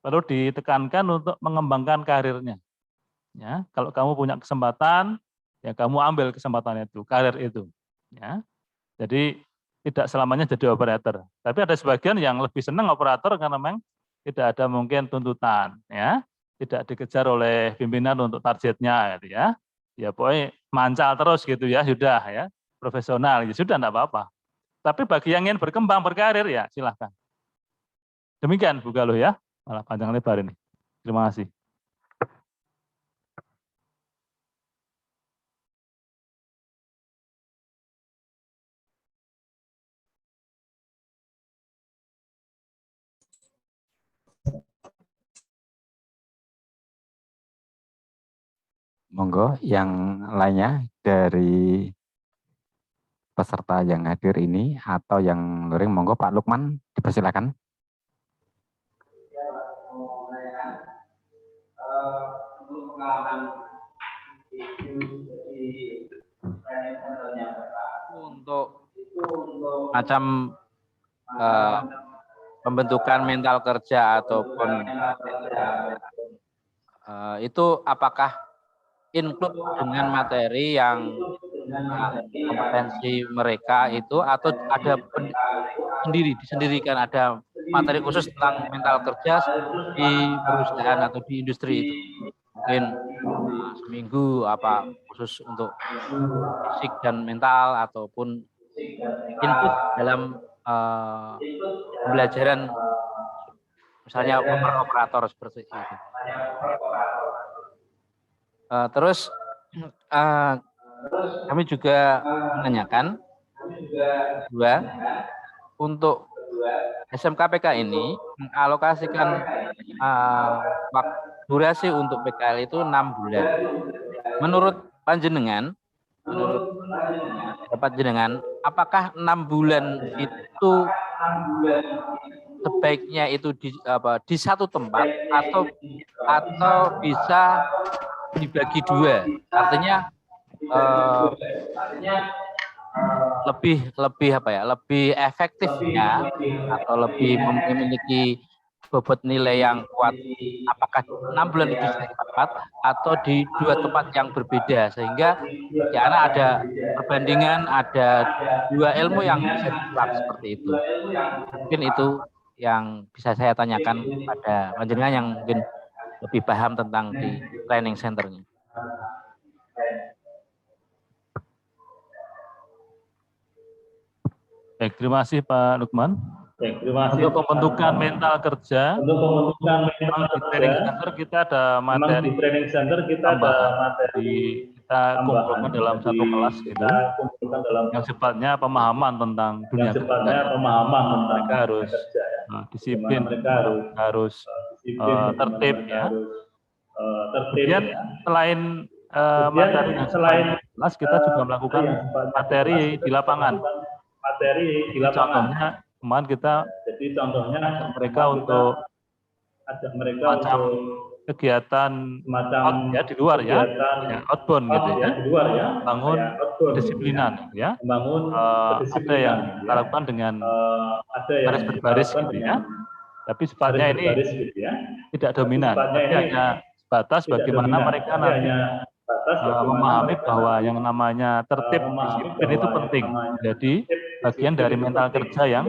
perlu ditekankan untuk mengembangkan karirnya. Ya, kalau kamu punya kesempatan, ya kamu ambil kesempatan itu, karir itu. Ya, jadi tidak selamanya jadi operator. Tapi ada sebagian yang lebih senang operator karena memang tidak ada mungkin tuntutan, ya, tidak dikejar oleh pimpinan untuk targetnya, gitu ya. Ya pokoknya mancal terus gitu ya, sudah ya, profesional, ya sudah enggak apa-apa. Tapi bagi yang ingin berkembang berkarir ya silahkan. Demikian Bu Galuh ya, malah panjang lebar ini. Terima kasih. Monggo yang lainnya dari peserta yang hadir ini atau yang luring, monggo Pak Lukman dipersilakan. Untuk macam pembentukan mental kerja ataupun itu apakah include dengan materi yang kompetensi mereka itu atau ada disendirikan ada materi khusus tentang mental kerja di perusahaan atau di industri itu mungkin seminggu khusus untuk fisik dan mental ataupun input dalam pembelajaran misalnya operator seperti itu. Terus kami juga menanyakan untuk SMK PK ini mengalokasikan durasi untuk PKL itu 6 bulan. Menurut panjenengan, apakah 6 bulan itu sebaiknya itu di satu tempat atau bisa dibagi 2? Artinya lebih efektifnya atau lebih memiliki bobot nilai yang kuat apakah 6 bulan itu di tempat atau di 2 tempat yang berbeda sehingga karena ada perbandingan, ada 2 ilmu yang bisa diserap seperti itu. Mungkin itu yang bisa saya tanyakan pada panjenengan yang mungkin lebih paham tentang di training centernya. Baik, terima kasih Pak Lukman. Untuk pembentukan mental kerja, di training center kita ada materi tambahan. Jadi kita kumpulkan dalam satu kelas gitu, yang sifatnya pemahaman tentang dunia kerja. Mereka harus disiplin, harus tertib ya. Kemudian selain materi yang sifatnya kelas, kita juga melakukan materi di lapangan. Contohnya kemarin kita mereka untuk macam kegiatan ya di luar ya, outbound gitu ya, bangun kedisiplinan ya, ada yang kita lakukan dengan baris berbaris gitu ya, tapi sifatnya ini tidak dominan, tapi hanya sebatas bagaimana mereka nanti memahami bahwa yang namanya tertib disiplin itu penting, jadi bagian dari mental kerja yang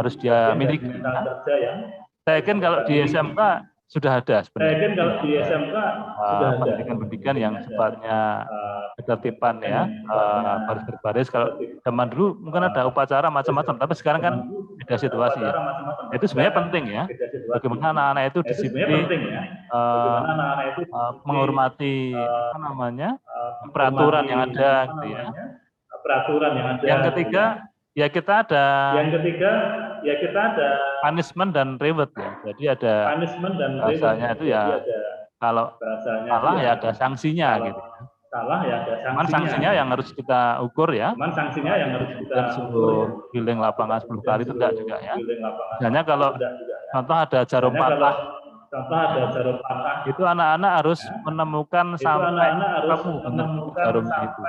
harus dia miliki. Saya yakin kalau di SMK sudah ada sebenarnya pendidikan-pendidikan yang sifatnya ketertiban ya, baris berbaris. Kalau zaman dulu mungkin ada upacara macam-macam, tapi sekarang kan beda situasi ya. Itu sebenarnya penting ya, bagaimana anak-anak itu disiplin, menghormati apa namanya peraturan yang ada gitu ya. Yang ketiga ya kita ada punishment dan reward ya. Jadi ada bahasanya itu ya, kalau salah ya ada sanksinya gitu. Cuman sanksinya yang harus kita ukur ya. Dan suruh healing lapangan 10 kali itu enggak juga ya. Misalnya kalau contoh ada jarum patah, itu anak-anak harus menemukan sampai ketemu benar jarumnya itu.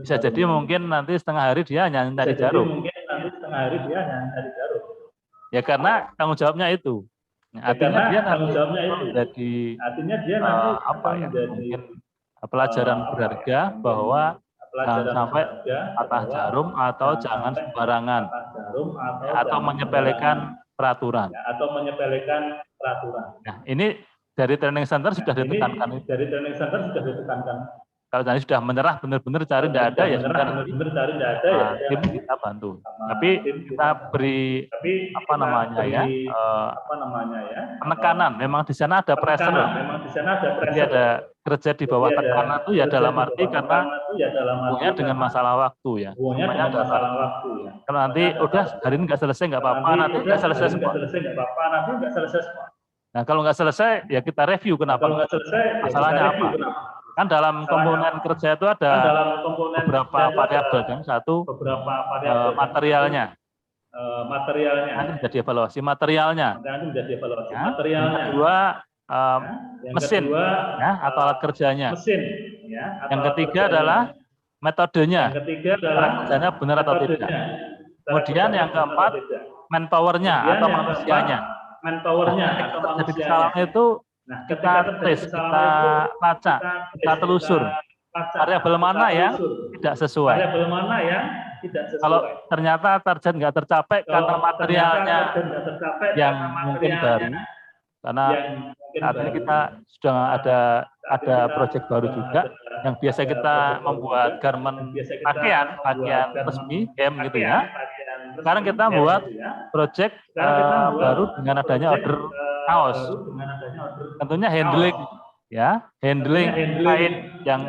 Bisa jadi mungkin nanti setengah hari dia hanya cari jarum. Ya karena tanggung jawabnya itu. Artinya dia nanti jadi apa ya? Mungkin pelajaran berharga bahwa jangan sampai patah jarum atau jangan sembarangan atau menyepelekan peraturan. Nah, ini dari training center sudah ditekankan. Kalau tadi sudah menyerah benar-benar cari tidak ada ya sudah tim kita bantu. Tapi kita beri apa namanya ya, penekanan. Memang di sana ada pressure. Jadi ada kerja di bawah tekanan itu ya dalam arti karena punya dengan masalah waktu ya. Semuanya ada kalau nanti udah hari ini nggak selesai nggak apa-apa, nanti nggak selesai semua. Nah kalau nggak selesai ya kita review kenapa masalahnya apa. Kan dalam komponen kerja itu ada beberapa variabel kan, satu materialnya. Nanti menjadi evaluasi materialnya. Yang kedua mesin ya, atau alat kerjanya. Yang ketiga adalah metodenya, kerjanya benar atau tidak. Kemudian yang keempat manpowernya atau manusianya. Jadi kesalahan itu kita tes, kita baca, kita telusur variabel mana yang tidak sesuai. Kalau ternyata target nggak tercapai karena materialnya yang mungkin baru, karena saat ini kita sudah ada proyek baru juga yang biasa kita membuat garment pakaian resmi gitu ya. Sekarang kita buat proyek baru dengan adanya order kaos. Tentunya handling ya, handling kain yang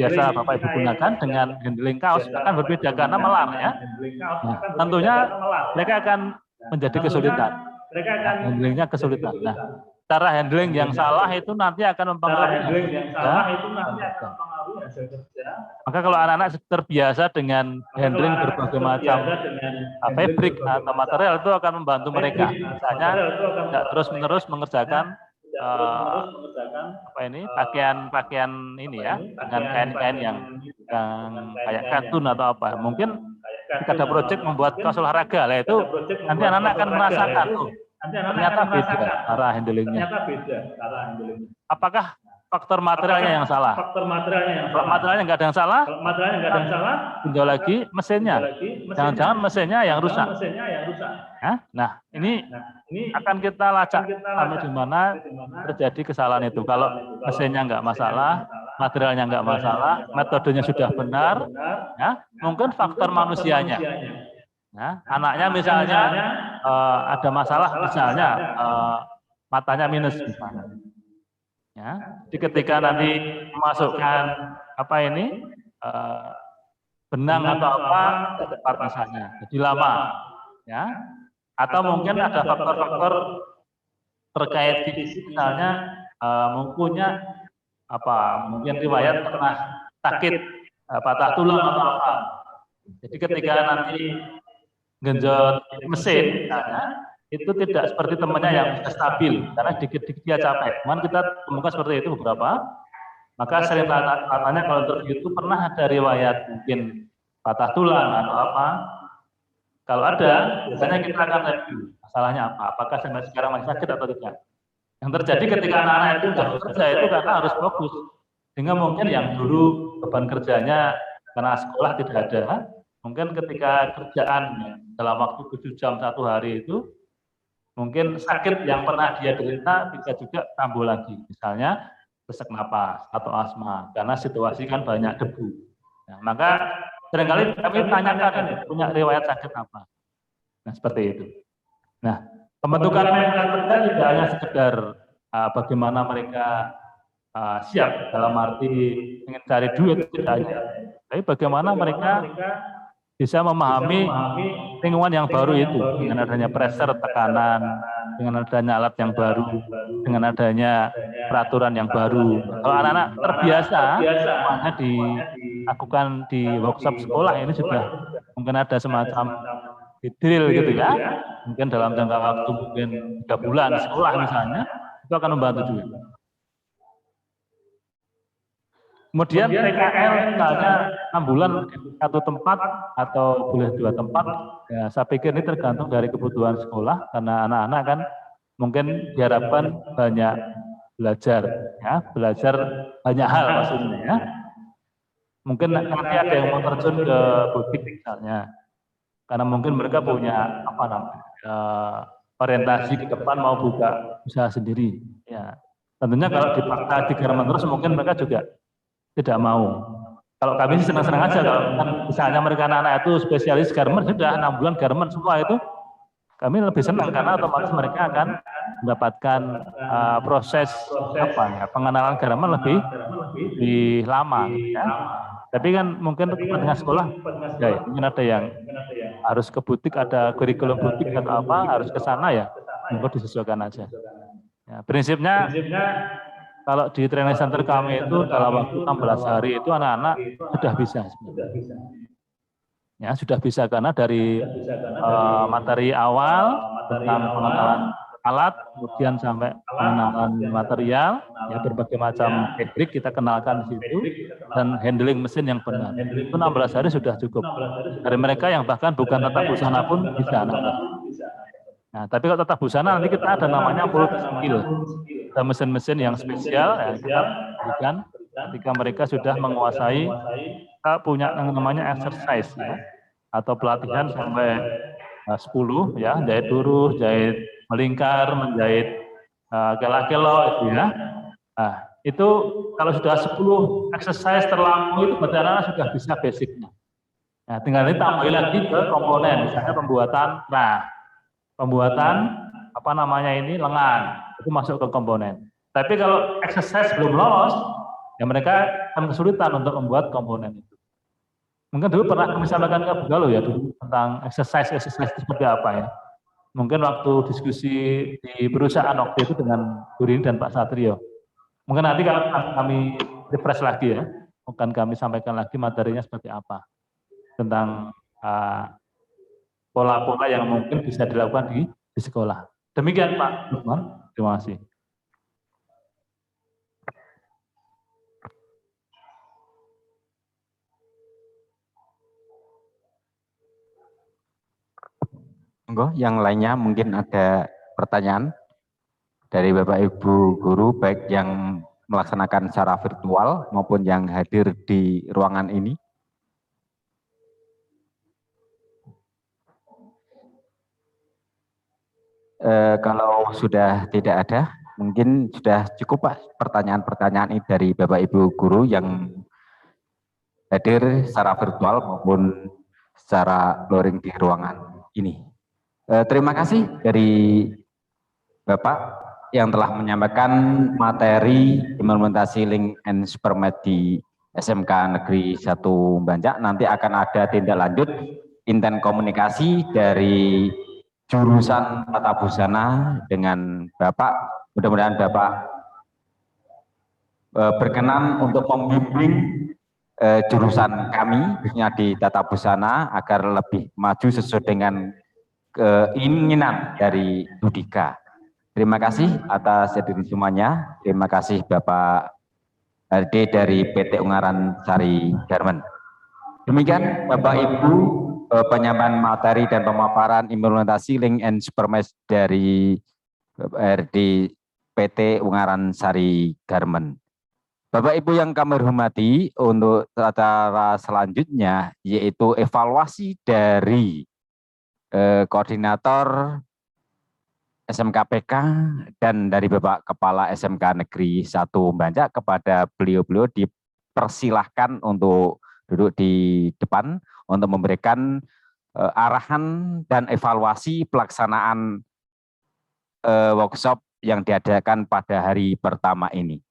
biasa Bapak Ibu gunakan dengan handling kaos akan berbeda karena melar ya. Nah, tentunya mereka akan menjadi kesulitan. Handlingnya kesulitan. Nah, cara handling yang salah itu nanti akan mempengaruhi maka kalau anak-anak terbiasa dengan handling berbagai macam fabrik atau material itu akan membantu mereka. Misalnya tidak terus-menerus mengerjakan pakaian ini ya dengan kain-kain yang kayak katun atau apa. Mungkin jika ada proyek membuat kaos olahraga lah itu nanti anak-anak akan merasakan ternyata beda cara handlingnya. Apakah faktor materialnya yang salah? Kalau materialnya nggak ada yang salah, tinjau lagi mesinnya. Jangan-jangan mesinnya yang rusak. Nah, ini akan kita lacak sampai di mana terjadi kesalahan itu. Kalau mesinnya nggak masalah, materialnya nggak masalah, metodenya sudah benar, ya, mungkin faktor manusianya. Nah, anaknya misalnya ada masalah, misalnya matanya minus misalnya. Ya, jadi ketika nanti memasukkan apa ini benang atau apa ke tempat misalnya, jadi lama, ya. Atau mungkin ada faktor-faktor terkait fisik, misalnya mempunyai apa, mungkin riwayat pernah sakit, patah tulang atau apa. Jadi ketika nanti genjot mesin, misalnya, itu tidak seperti temannya yang stabil, karena dikit-dikit dia capek. Cuman kita temukan seperti itu beberapa. Maka sering tanya kalau interview itu pernah ada riwayat mungkin patah tulang atau apa. Kalau ada, biasanya kita akan review masalahnya apa, apakah sampai sekarang masih sakit atau tidak. Yang terjadi ketika anak-anak itu sudah bekerja itu karena harus fokus. Sehingga mungkin yang dulu beban kerjanya karena sekolah tidak ada, mungkin ketika kerjaan dalam waktu 7 jam 1 hari itu, mungkin sakit yang pernah dia derita bisa juga tambah lagi. Misalnya sesak napas atau asma, karena situasi kan banyak debu. Nah, maka seringkali kami tanyakan punya riwayat sakit apa. Nah, seperti itu. Nah, pembentukan mental kerja tidak hanya sekedar bagaimana mereka siap dalam arti ingin cari duit, tidak hanya. Tapi bagaimana mereka bisa memahami lingkungan yang baru itu, dengan adanya pressure, tekanan, dengan adanya alat yang baru, dengan adanya peraturan yang baru. Kalau anak-anak terbiasa, semuanya dilakukan di workshop sekolah ini sudah mungkin ada semacam drill gitu ya, mungkin dalam jangka waktu mungkin 3 bulan sekolah misalnya, itu akan membantu juga. Kemudian PKL misalnya 6 bulan satu tempat atau boleh 2 tempat, ya saya pikir ini tergantung dari kebutuhan sekolah, karena anak-anak kan mungkin diharapkan banyak belajar, ya belajar banyak hal maksudnya ya. Mungkin nanti ada yang mau terjun ke butik misalnya, karena mungkin mereka punya apa namanya orientasi ke depan mau buka usaha sendiri. Ya, tentunya kalau dipaksa di garmen terus mungkin mereka juga tidak mau. Kalau kami sih senang-senang aja kalau kan misalnya mereka anak-anak itu spesialis garmen sudah 6 bulan garmen semua itu, kami lebih senang karena otomatis mereka akan mendapatkan proses apa ya pengenalan garmen lebih lama gitu ya. Tapi kan mungkin kepentingan sekolah ya mungkin ada yang harus ke butik, ada kurikulum butik atau apa harus ke sana ya, mungkin disesuaikan aja. Ya, prinsipnya kalau di training center kami itu dalam waktu 16 hari itu anak-anak sudah bisa sebenarnya. Ya, sudah bisa karena dari materi awal tentang pengenalan alat, kemudian sampai pengenalan material, ya berbagai macam teknik kita kenalkan di situ, dan handling mesin yang benar. Itu 16 hari sudah cukup. Dari mereka yang bahkan bukan tatap busana pun bisa. Nah, tapi kalau tatap busana nanti kita ada namanya multi skill. Ada mesin-mesin yang spesial yang kita berikan ketika mereka sudah menguasai, kita punya yang namanya exercise ya, atau pelatihan sampai 10 ya, jahit lurus, jahit melingkar, menjahit kela-kelo itu ya. Nah, itu kalau sudah 10 exercise terlampau itu berarti anak-anak sudah bisa basicnya. Nah, tinggal ditambah lagi ke komponen, misalnya pembuatan apa namanya ini lengan, itu masuk ke komponen. Tapi kalau exercise belum lolos, ya mereka akan kesulitan untuk membuat komponen itu. Mungkin dulu pernah kami sampaikan ke Bu Galuh ya dulu tentang exercise seperti apa ya. Mungkin waktu diskusi di perusahaan waktu itu dengan Bu Rini dan Pak Satrio. Mungkin nanti kami refresh lagi ya, akan kami sampaikan lagi materinya seperti apa tentang pola-pola yang mungkin bisa dilakukan di sekolah. Demikian Pak Lukman, terima kasih. Monggo, yang lainnya mungkin ada pertanyaan dari Bapak Ibu guru, baik yang melaksanakan secara virtual maupun yang hadir di ruangan ini. Kalau sudah tidak ada, mungkin sudah cukup Pak pertanyaan-pertanyaan ini dari Bapak Ibu guru yang hadir secara virtual maupun secara luring di ruangan ini. Terima kasih dari Bapak yang telah menyampaikan materi implementasi link and supermed di SMK Negeri 1 Bancak. Nanti akan ada tindak lanjut intent komunikasi dari jurusan tata busana dengan Bapak. Mudah-mudahan Bapak berkenan untuk membimbing jurusan kami, khususnya di tata busana, agar lebih maju sesuai dengan keinginan dari Dudika. Terima kasih atas hadirin semuanya. Terima kasih Bapak RD dari PT Ungaran Sari Garmen. Demikian Bapak Ibu penyampaian materi dan pemaparan implementasi link and supermed dari RD PT Ungaran Sari Garmen. Bapak Ibu yang kami hormati, untuk acara selanjutnya yaitu evaluasi dari koordinator SMKPK dan dari Bapak Kepala SMK Negeri 1 Bancak. Kepada beliau-beliau dipersilahkan untuk duduk di depan untuk memberikan arahan dan evaluasi pelaksanaan workshop yang diadakan pada hari pertama ini.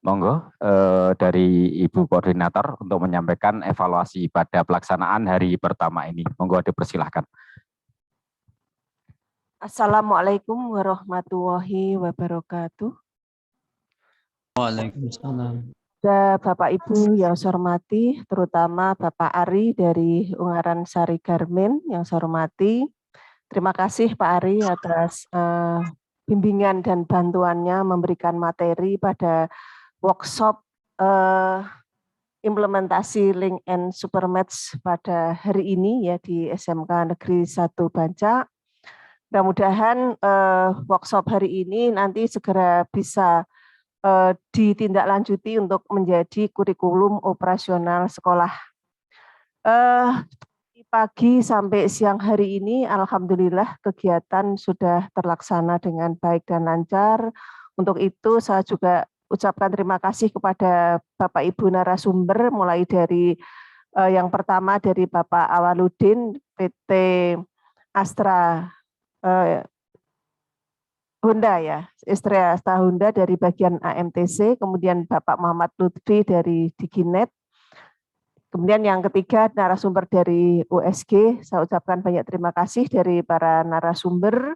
Monggo dari Ibu Koordinator untuk menyampaikan evaluasi pada pelaksanaan hari pertama ini. Monggo dipersilahkan. Assalamualaikum warahmatullahi wabarakatuh. Waalaikumsalam. Bapak Ibu yang saya hormati, terutama Bapak Ari dari Ungaran Sari Garmen yang saya hormati. Terima kasih Pak Ari atas bimbingan dan bantuannya memberikan materi pada workshop implementasi link and supermed pada hari ini ya di SMK Negeri 1 Bancak. Mudah-mudahan workshop hari ini nanti segera bisa ditindaklanjuti untuk menjadi kurikulum operasional sekolah. Pagi sampai siang hari ini, alhamdulillah kegiatan sudah terlaksana dengan baik dan lancar. Untuk itu saya juga ucapkan terima kasih kepada Bapak Ibu narasumber, mulai dari yang pertama dari Bapak Awaludin, PT Astra Honda ya, Astra Honda dari bagian AMTC, kemudian Bapak Muhammad Lutfi dari Diginet, kemudian yang ketiga narasumber dari USG, saya ucapkan banyak terima kasih dari para narasumber.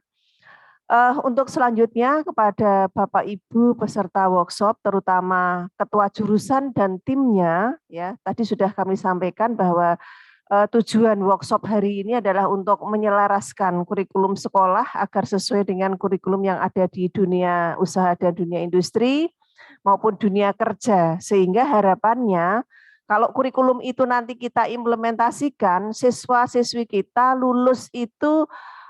Untuk selanjutnya kepada Bapak Ibu peserta workshop, terutama ketua jurusan dan timnya, ya tadi sudah kami sampaikan bahwa tujuan workshop hari ini adalah untuk menyelaraskan kurikulum sekolah agar sesuai dengan kurikulum yang ada di dunia usaha dan dunia industri maupun dunia kerja, sehingga harapannya kalau kurikulum itu nanti kita implementasikan, siswa-siswi kita lulus itu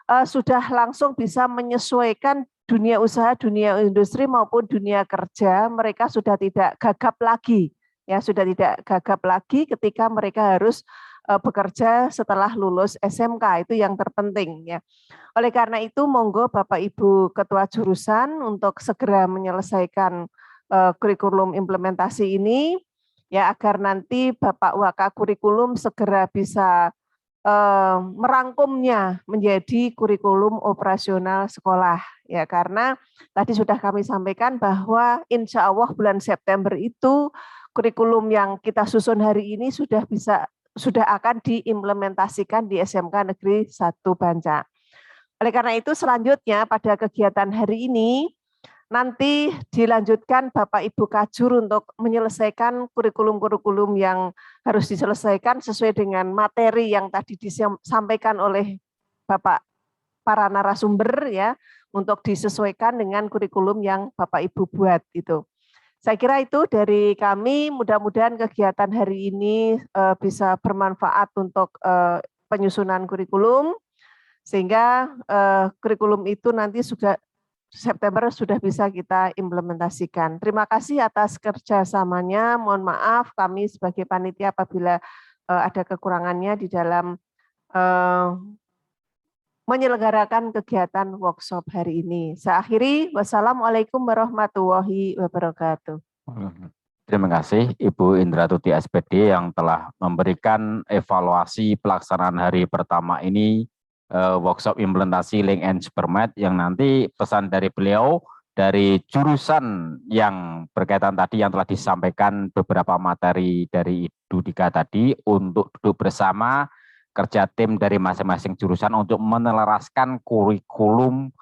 sudah langsung bisa menyesuaikan dunia usaha, dunia industri maupun dunia kerja. Mereka sudah tidak gagap lagi, ya sudah tidak gagap lagi ketika mereka harus bekerja setelah lulus SMK, itu yang terpenting ya. Oleh karena itu monggo Bapak Ibu ketua jurusan untuk segera menyelesaikan kurikulum implementasi ini ya, agar nanti Bapak Waka Kurikulum segera bisa merangkumnya menjadi kurikulum operasional sekolah ya, karena tadi sudah kami sampaikan bahwa insya Allah bulan September itu kurikulum yang kita susun hari ini sudah akan diimplementasikan di SMK Negeri 1 Bancak. Oleh karena itu selanjutnya pada kegiatan hari ini nanti dilanjutkan Bapak Ibu Kajur untuk menyelesaikan kurikulum-kurikulum yang harus diselesaikan sesuai dengan materi yang tadi disampaikan oleh Bapak para narasumber ya, untuk disesuaikan dengan kurikulum yang Bapak Ibu buat itu. Saya kira itu dari kami, mudah-mudahan kegiatan hari ini bisa bermanfaat untuk penyusunan kurikulum, sehingga kurikulum itu nanti sudah September sudah bisa kita implementasikan. Terima kasih atas kerjasamanya. Mohon maaf kami sebagai panitia apabila ada kekurangannya di dalam menyelenggarakan kegiatan workshop hari ini. Saya akhiri, wassalamualaikum warahmatullahi wabarakatuh. Terima kasih Ibu Indratuti SPD yang telah memberikan evaluasi pelaksanaan hari pertama ini workshop implementasi Link and Supermed, yang nanti pesan dari beliau dari jurusan yang berkaitan tadi yang telah disampaikan beberapa materi dari Dudika tadi untuk duduk bersama kerja tim dari masing-masing jurusan untuk menelaraskan kurikulum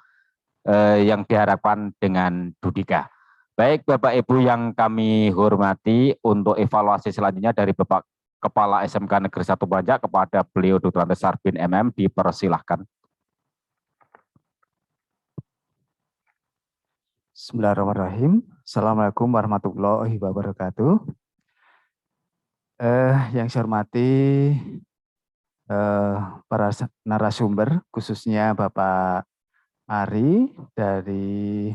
yang diharapkan dengan Dudika. Baik Bapak Ibu yang kami hormati, untuk evaluasi selanjutnya dari Bapak Kepala SMK Negeri 1 Banjak kepada beliau Dr. Andes Sarbin MM, dipersilahkan. Bismillahirrahmanirrahim. Assalamualaikum warahmatullahi wabarakatuh. Yang saya hormati para narasumber, khususnya Bapak Ari dari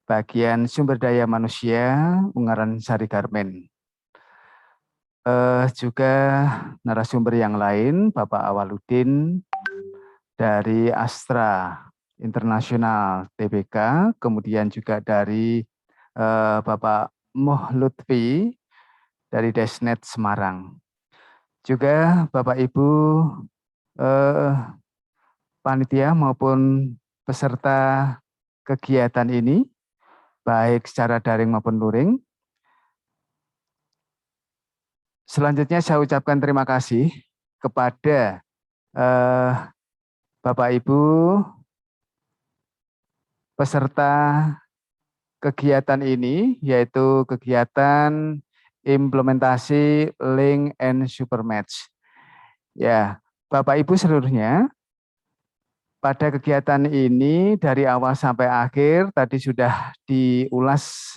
bagian sumber daya manusia Ungaran Sari Garmen. Juga narasumber yang lain, Bapak Awaludin dari Astra Internasional TBK, kemudian juga dari Bapak Moh Lutfi dari Desnet Semarang. Juga Bapak Ibu panitia maupun peserta kegiatan ini, baik secara daring maupun luring. Selanjutnya saya ucapkan terima kasih kepada Bapak Ibu peserta kegiatan ini, yaitu kegiatan implementasi Link and Supermatch. Ya, Bapak Ibu seluruhnya, pada kegiatan ini dari awal sampai akhir tadi sudah diulas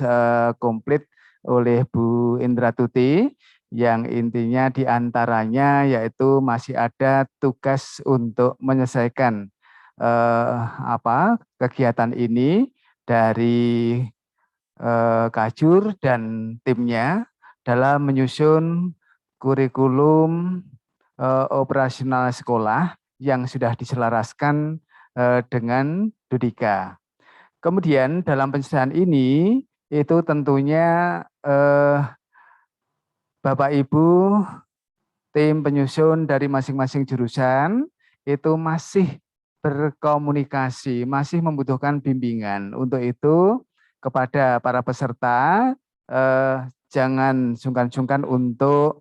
komplit oleh Bu Indratuti, yang intinya diantaranya yaitu masih ada tugas untuk menyelesaikan kegiatan ini dari Kajur dan timnya dalam menyusun kurikulum operasional sekolah yang sudah diselaraskan dengan Dudika. Kemudian dalam penyelesaian ini itu tentunya Bapak Ibu tim penyusun dari masing-masing jurusan itu masih berkomunikasi, masih membutuhkan bimbingan. Untuk itu kepada para peserta jangan sungkan-sungkan untuk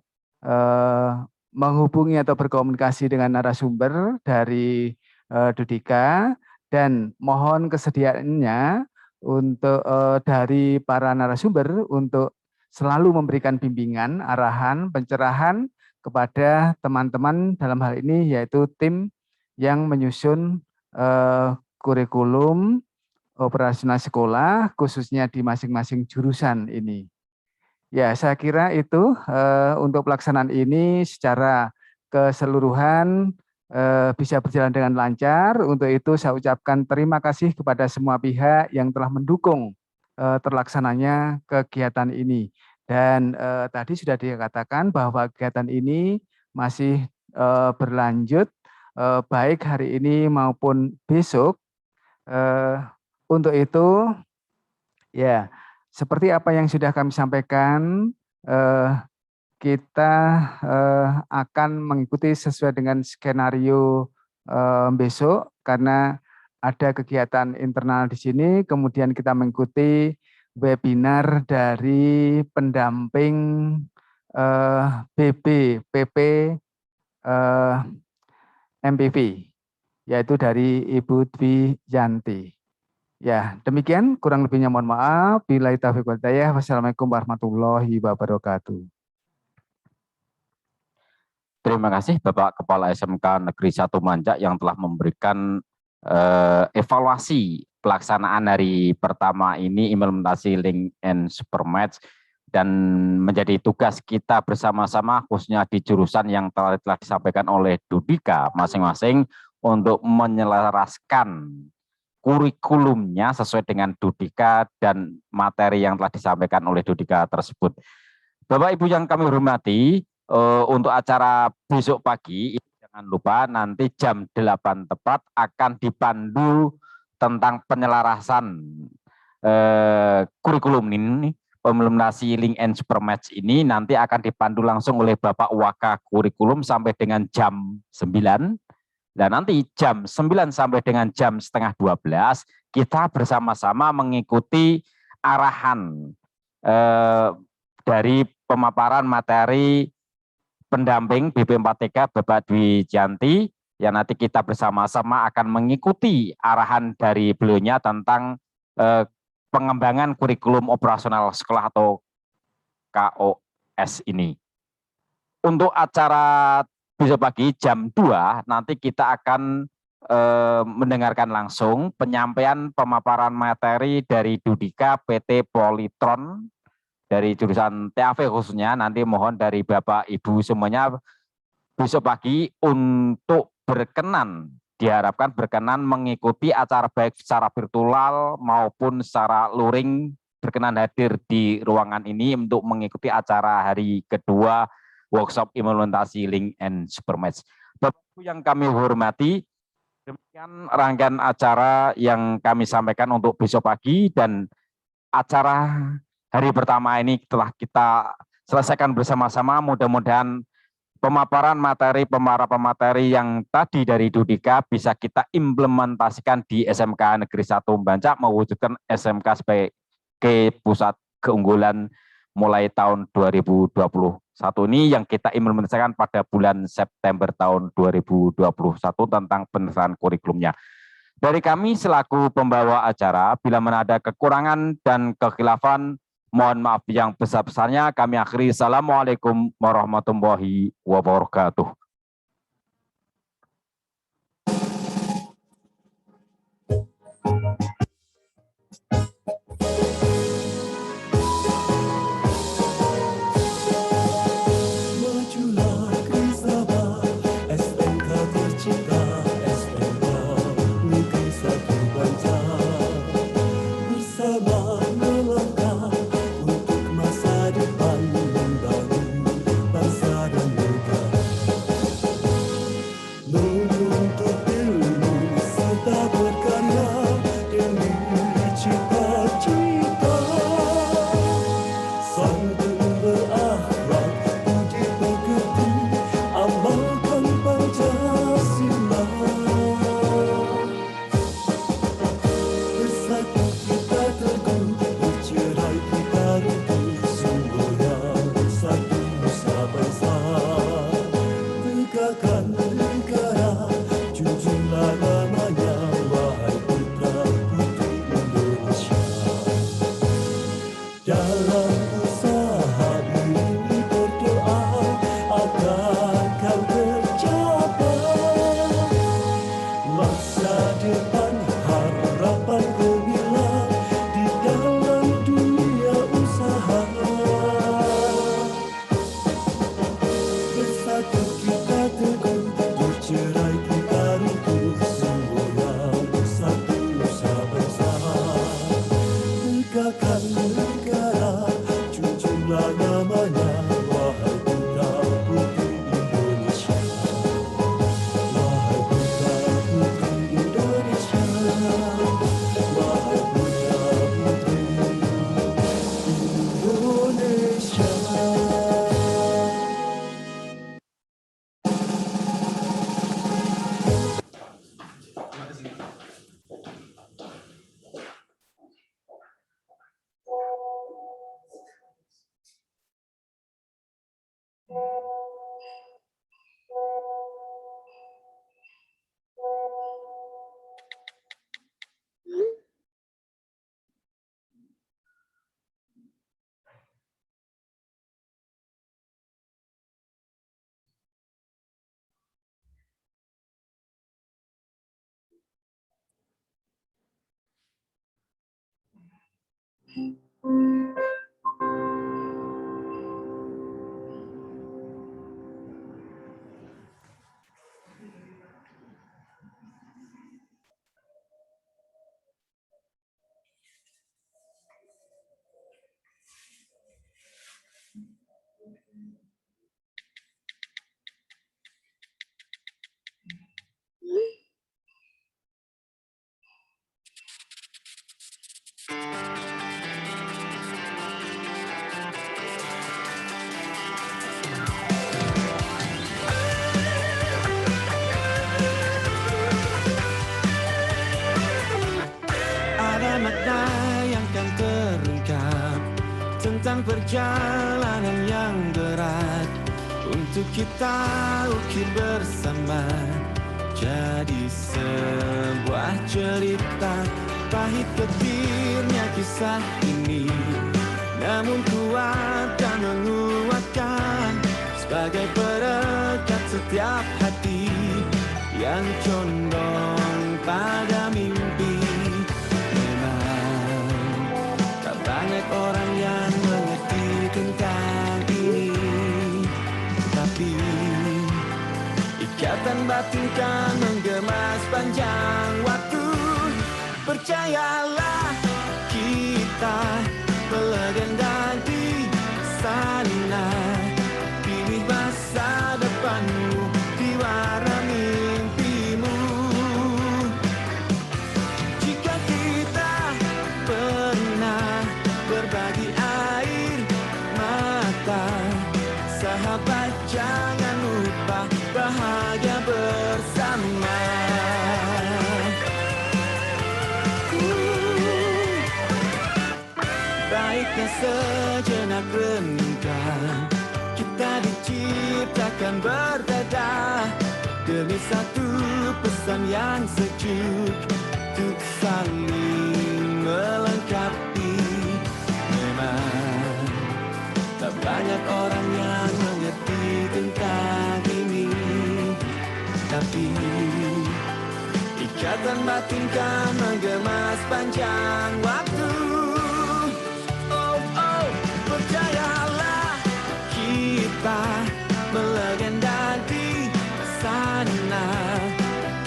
menghubungi atau berkomunikasi dengan narasumber dari Dudika, dan mohon kesediaannya untuk dari para narasumber untuk selalu memberikan bimbingan, arahan, pencerahan kepada teman-teman dalam hal ini yaitu tim yang menyusun kurikulum operasional sekolah khususnya di masing-masing jurusan ini. Ya, saya kira itu untuk pelaksanaan ini secara keseluruhan bisa berjalan dengan lancar. Untuk itu saya ucapkan terima kasih kepada semua pihak yang telah mendukung terlaksananya kegiatan ini. Dan tadi sudah dikatakan bahwa kegiatan ini masih berlanjut baik hari ini maupun besok. Untuk itu ya seperti apa yang sudah kami sampaikan, kita akan mengikuti sesuai dengan skenario besok karena ada kegiatan internal di sini, kemudian kita mengikuti webinar dari pendamping PP MPV, yaitu dari Ibu Dwi Yanti. Ya, demikian kurang lebihnya mohon maaf. Billahi taufiq wal hidayah. Wassalamualaikum warahmatullahi wabarakatuh. Terima kasih Bapak Kepala SMK Negeri 1 Banjak yang telah memberikan evaluasi pelaksanaan hari pertama ini implementasi Link and Supermatch, dan menjadi tugas kita bersama-sama khususnya di jurusan yang telah disampaikan oleh Dudika masing-masing untuk menyelaraskan kurikulumnya sesuai dengan Dudika dan materi yang telah disampaikan oleh Dudika tersebut. Bapak Ibu yang kami hormati, untuk acara besok pagi Jangan lupa nanti jam 8 tepat akan dipandu tentang penyelarasan kurikulum ini, implementasi link and supermatch ini nanti akan dipandu langsung oleh Bapak Waka Kurikulum sampai dengan jam 9. Dan nanti jam 9 sampai dengan jam setengah 12 kita bersama-sama mengikuti arahan dari pemaparan materi pendamping BP4TK Bapak Dwi Janti, yang nanti kita bersama-sama akan mengikuti arahan dari beliaunya tentang pengembangan kurikulum operasional sekolah atau KOS ini. Untuk acara besok pagi jam 2 nanti kita akan mendengarkan langsung penyampaian pemaparan materi dari Dudika PT Politron dari jurusan TAV khususnya. Nanti mohon dari Bapak Ibu semuanya besok pagi untuk diharapkan berkenan mengikuti acara baik secara virtual maupun secara luring, berkenan hadir di ruangan ini untuk mengikuti acara hari kedua workshop implementasi link and supermatch. Bapak Ibu yang kami hormati, demikian rangkaian acara yang kami sampaikan untuk besok pagi, dan acara hari pertama ini telah kita selesaikan bersama-sama. Mudah-mudahan pemaparan materi yang tadi dari Dudika bisa kita implementasikan di SMK Negeri 1 Bancak, mewujudkan SMK sebagai pusat keunggulan mulai tahun 2021 ini yang kita implementasikan pada bulan September tahun 2021 tentang penyelesaian kurikulumnya. Dari kami selaku pembawa acara, bila mana ada kekurangan dan kekhilafan, mohon maaf yang besar-besarnya. Kami akhiri. Assalamualaikum warahmatullahi wabarakatuh. makna yang kan terungkap tentang perjalanan yang berat untuk kita ukir bersama jadi sebuah cerita. Pahit getirnya kisah ini, namun kuat dan menguatkan sebagai perekat setiap hati yang condong pada mimpi. Memang tak banyak orang yang mengerti tentang ini, tapi ikatan batin kan menggema sepanjang waktu. Percayalah, kita melegenda di sana. Pilih masa depanmu, diwarna mimpimu. Jika kita pernah berbagi air mata, sahabat jangan lupa bahagia bersama. Baiknya sejenak renungkan, kita diciptakan berbeda demi satu pesan yang sejuk untuk saling melengkapi. Memang tak banyak orang yang mengerti tentang ini, tapi ikatan batin kan menggema sepanjang waktu. Percayalah, kita melegenda di sana.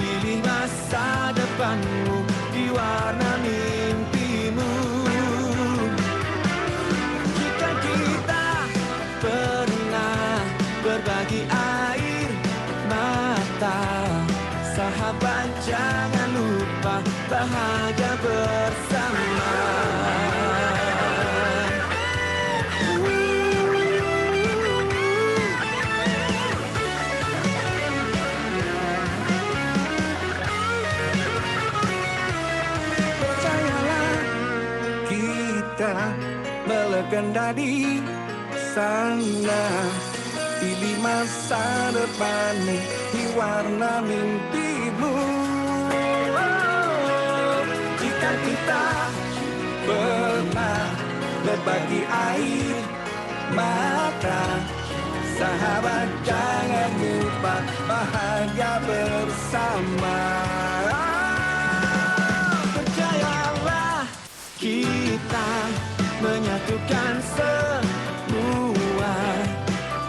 Pilih masa depanmu, diwarna mimpimu. Jika kita pernah berbagi air mata, sahabat jangan lupa bahagia bersama. Melegenda di sana, pilih masa depan di warna mimpimu. Jika kita pernah berbagi air mata, sahabat jangan lupa bahagia bersama. Percayalah, kita menyatukan semua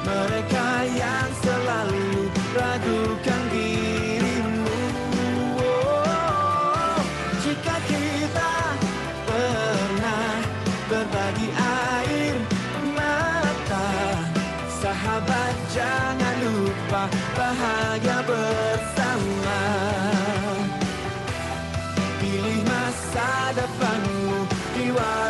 mereka yang selalu ragukan dirimu. Jika kita pernah berbagi air mata, sahabat jangan lupa bahagia bersama. Pilih masa depanmu, jiwa